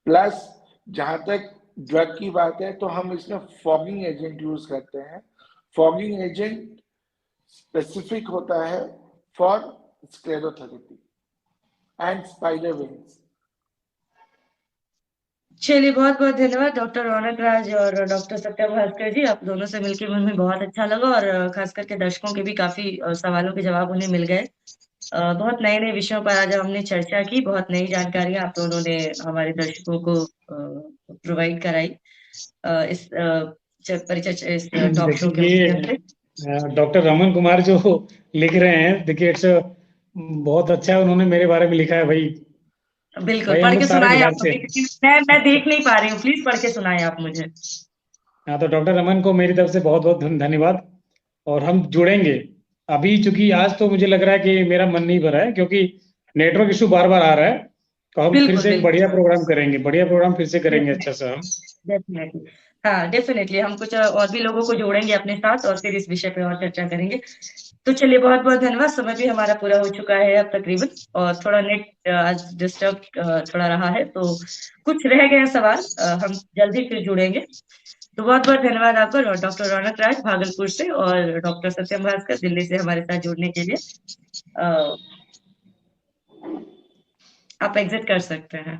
प्लस जहां तक ड्रग की बात है तो हम इसमें फॉगिंग एजेंट यूज करते हैं। फॉगिंग एजेंट स्पेसिफिक होता है for sclerotherapy and spider wings. चलिए, बहुत बहुत धन्यवाद डॉक्टर रौनक राज और डॉक्टर सत्यम भास्कर जी। आप दोनों से मिलकर हमें बहुत अच्छा लगा और खास करके दर्शकों के भी काफी सवालों के जवाब उन्हें मिल गए। बहुत नए नए विषयों पर आज हमने चर्चा की, बहुत नई जानकारियां आप दोनों ने हमारे दर्शकों को प्रोवाइड कराई इस परिचय इस टॉक शो के माध्यम से। डॉक्टर रमन कुमार जो लिख रहे हैं, देखिए इट्स बहुत अच्छा है, उन्होंने मेरे बारे में लिखा है भाई। बिल्कुल, भाई पढ़ हम के लोग सारे सुनाए बिहार आप से। मुझे, मैं देख नहीं पा रही हूँ, प्लीज पढ़ के सुनाए आप मुझे। हाँ, तो डॉक्टर रमन को मेरी तरफ से बहुत बहुत धन्यवाद, और हम जुड़ेंगे। अभी चूंकि आज तो मुझे लग रहा है कि मेरा मन नहीं भरा है, क्योंकि नेटवर्क इशू बार बार आ रहा है, तो हम फिर से एक बढ़िया प्रोग्राम करेंगे, बढ़िया प्रोग्राम फिर से करेंगे अच्छा सा हम। डेफिनेटली, हाँ डेफिनेटली, हम कुछ और भी लोगों को जोड़ेंगे अपने साथ और फिर इस विषय पे और चर्चा करेंगे। तो चलिए, बहुत बहुत धन्यवाद। समय भी हमारा पूरा हो चुका है अब तकरीबन, और थोड़ा नेट आज डिस्टर्ब थोड़ा रहा है, तो कुछ रह गए सवाल, हम जल्दी फिर जुड़ेंगे। तो बहुत बहुत धन्यवाद आपका डॉक्टर रौनक राज भागलपुर से और डॉक्टर सत्यम भास्कर दिल्ली से हमारे साथ जुड़ने के लिए। आप एग्जिट कर सकते हैं।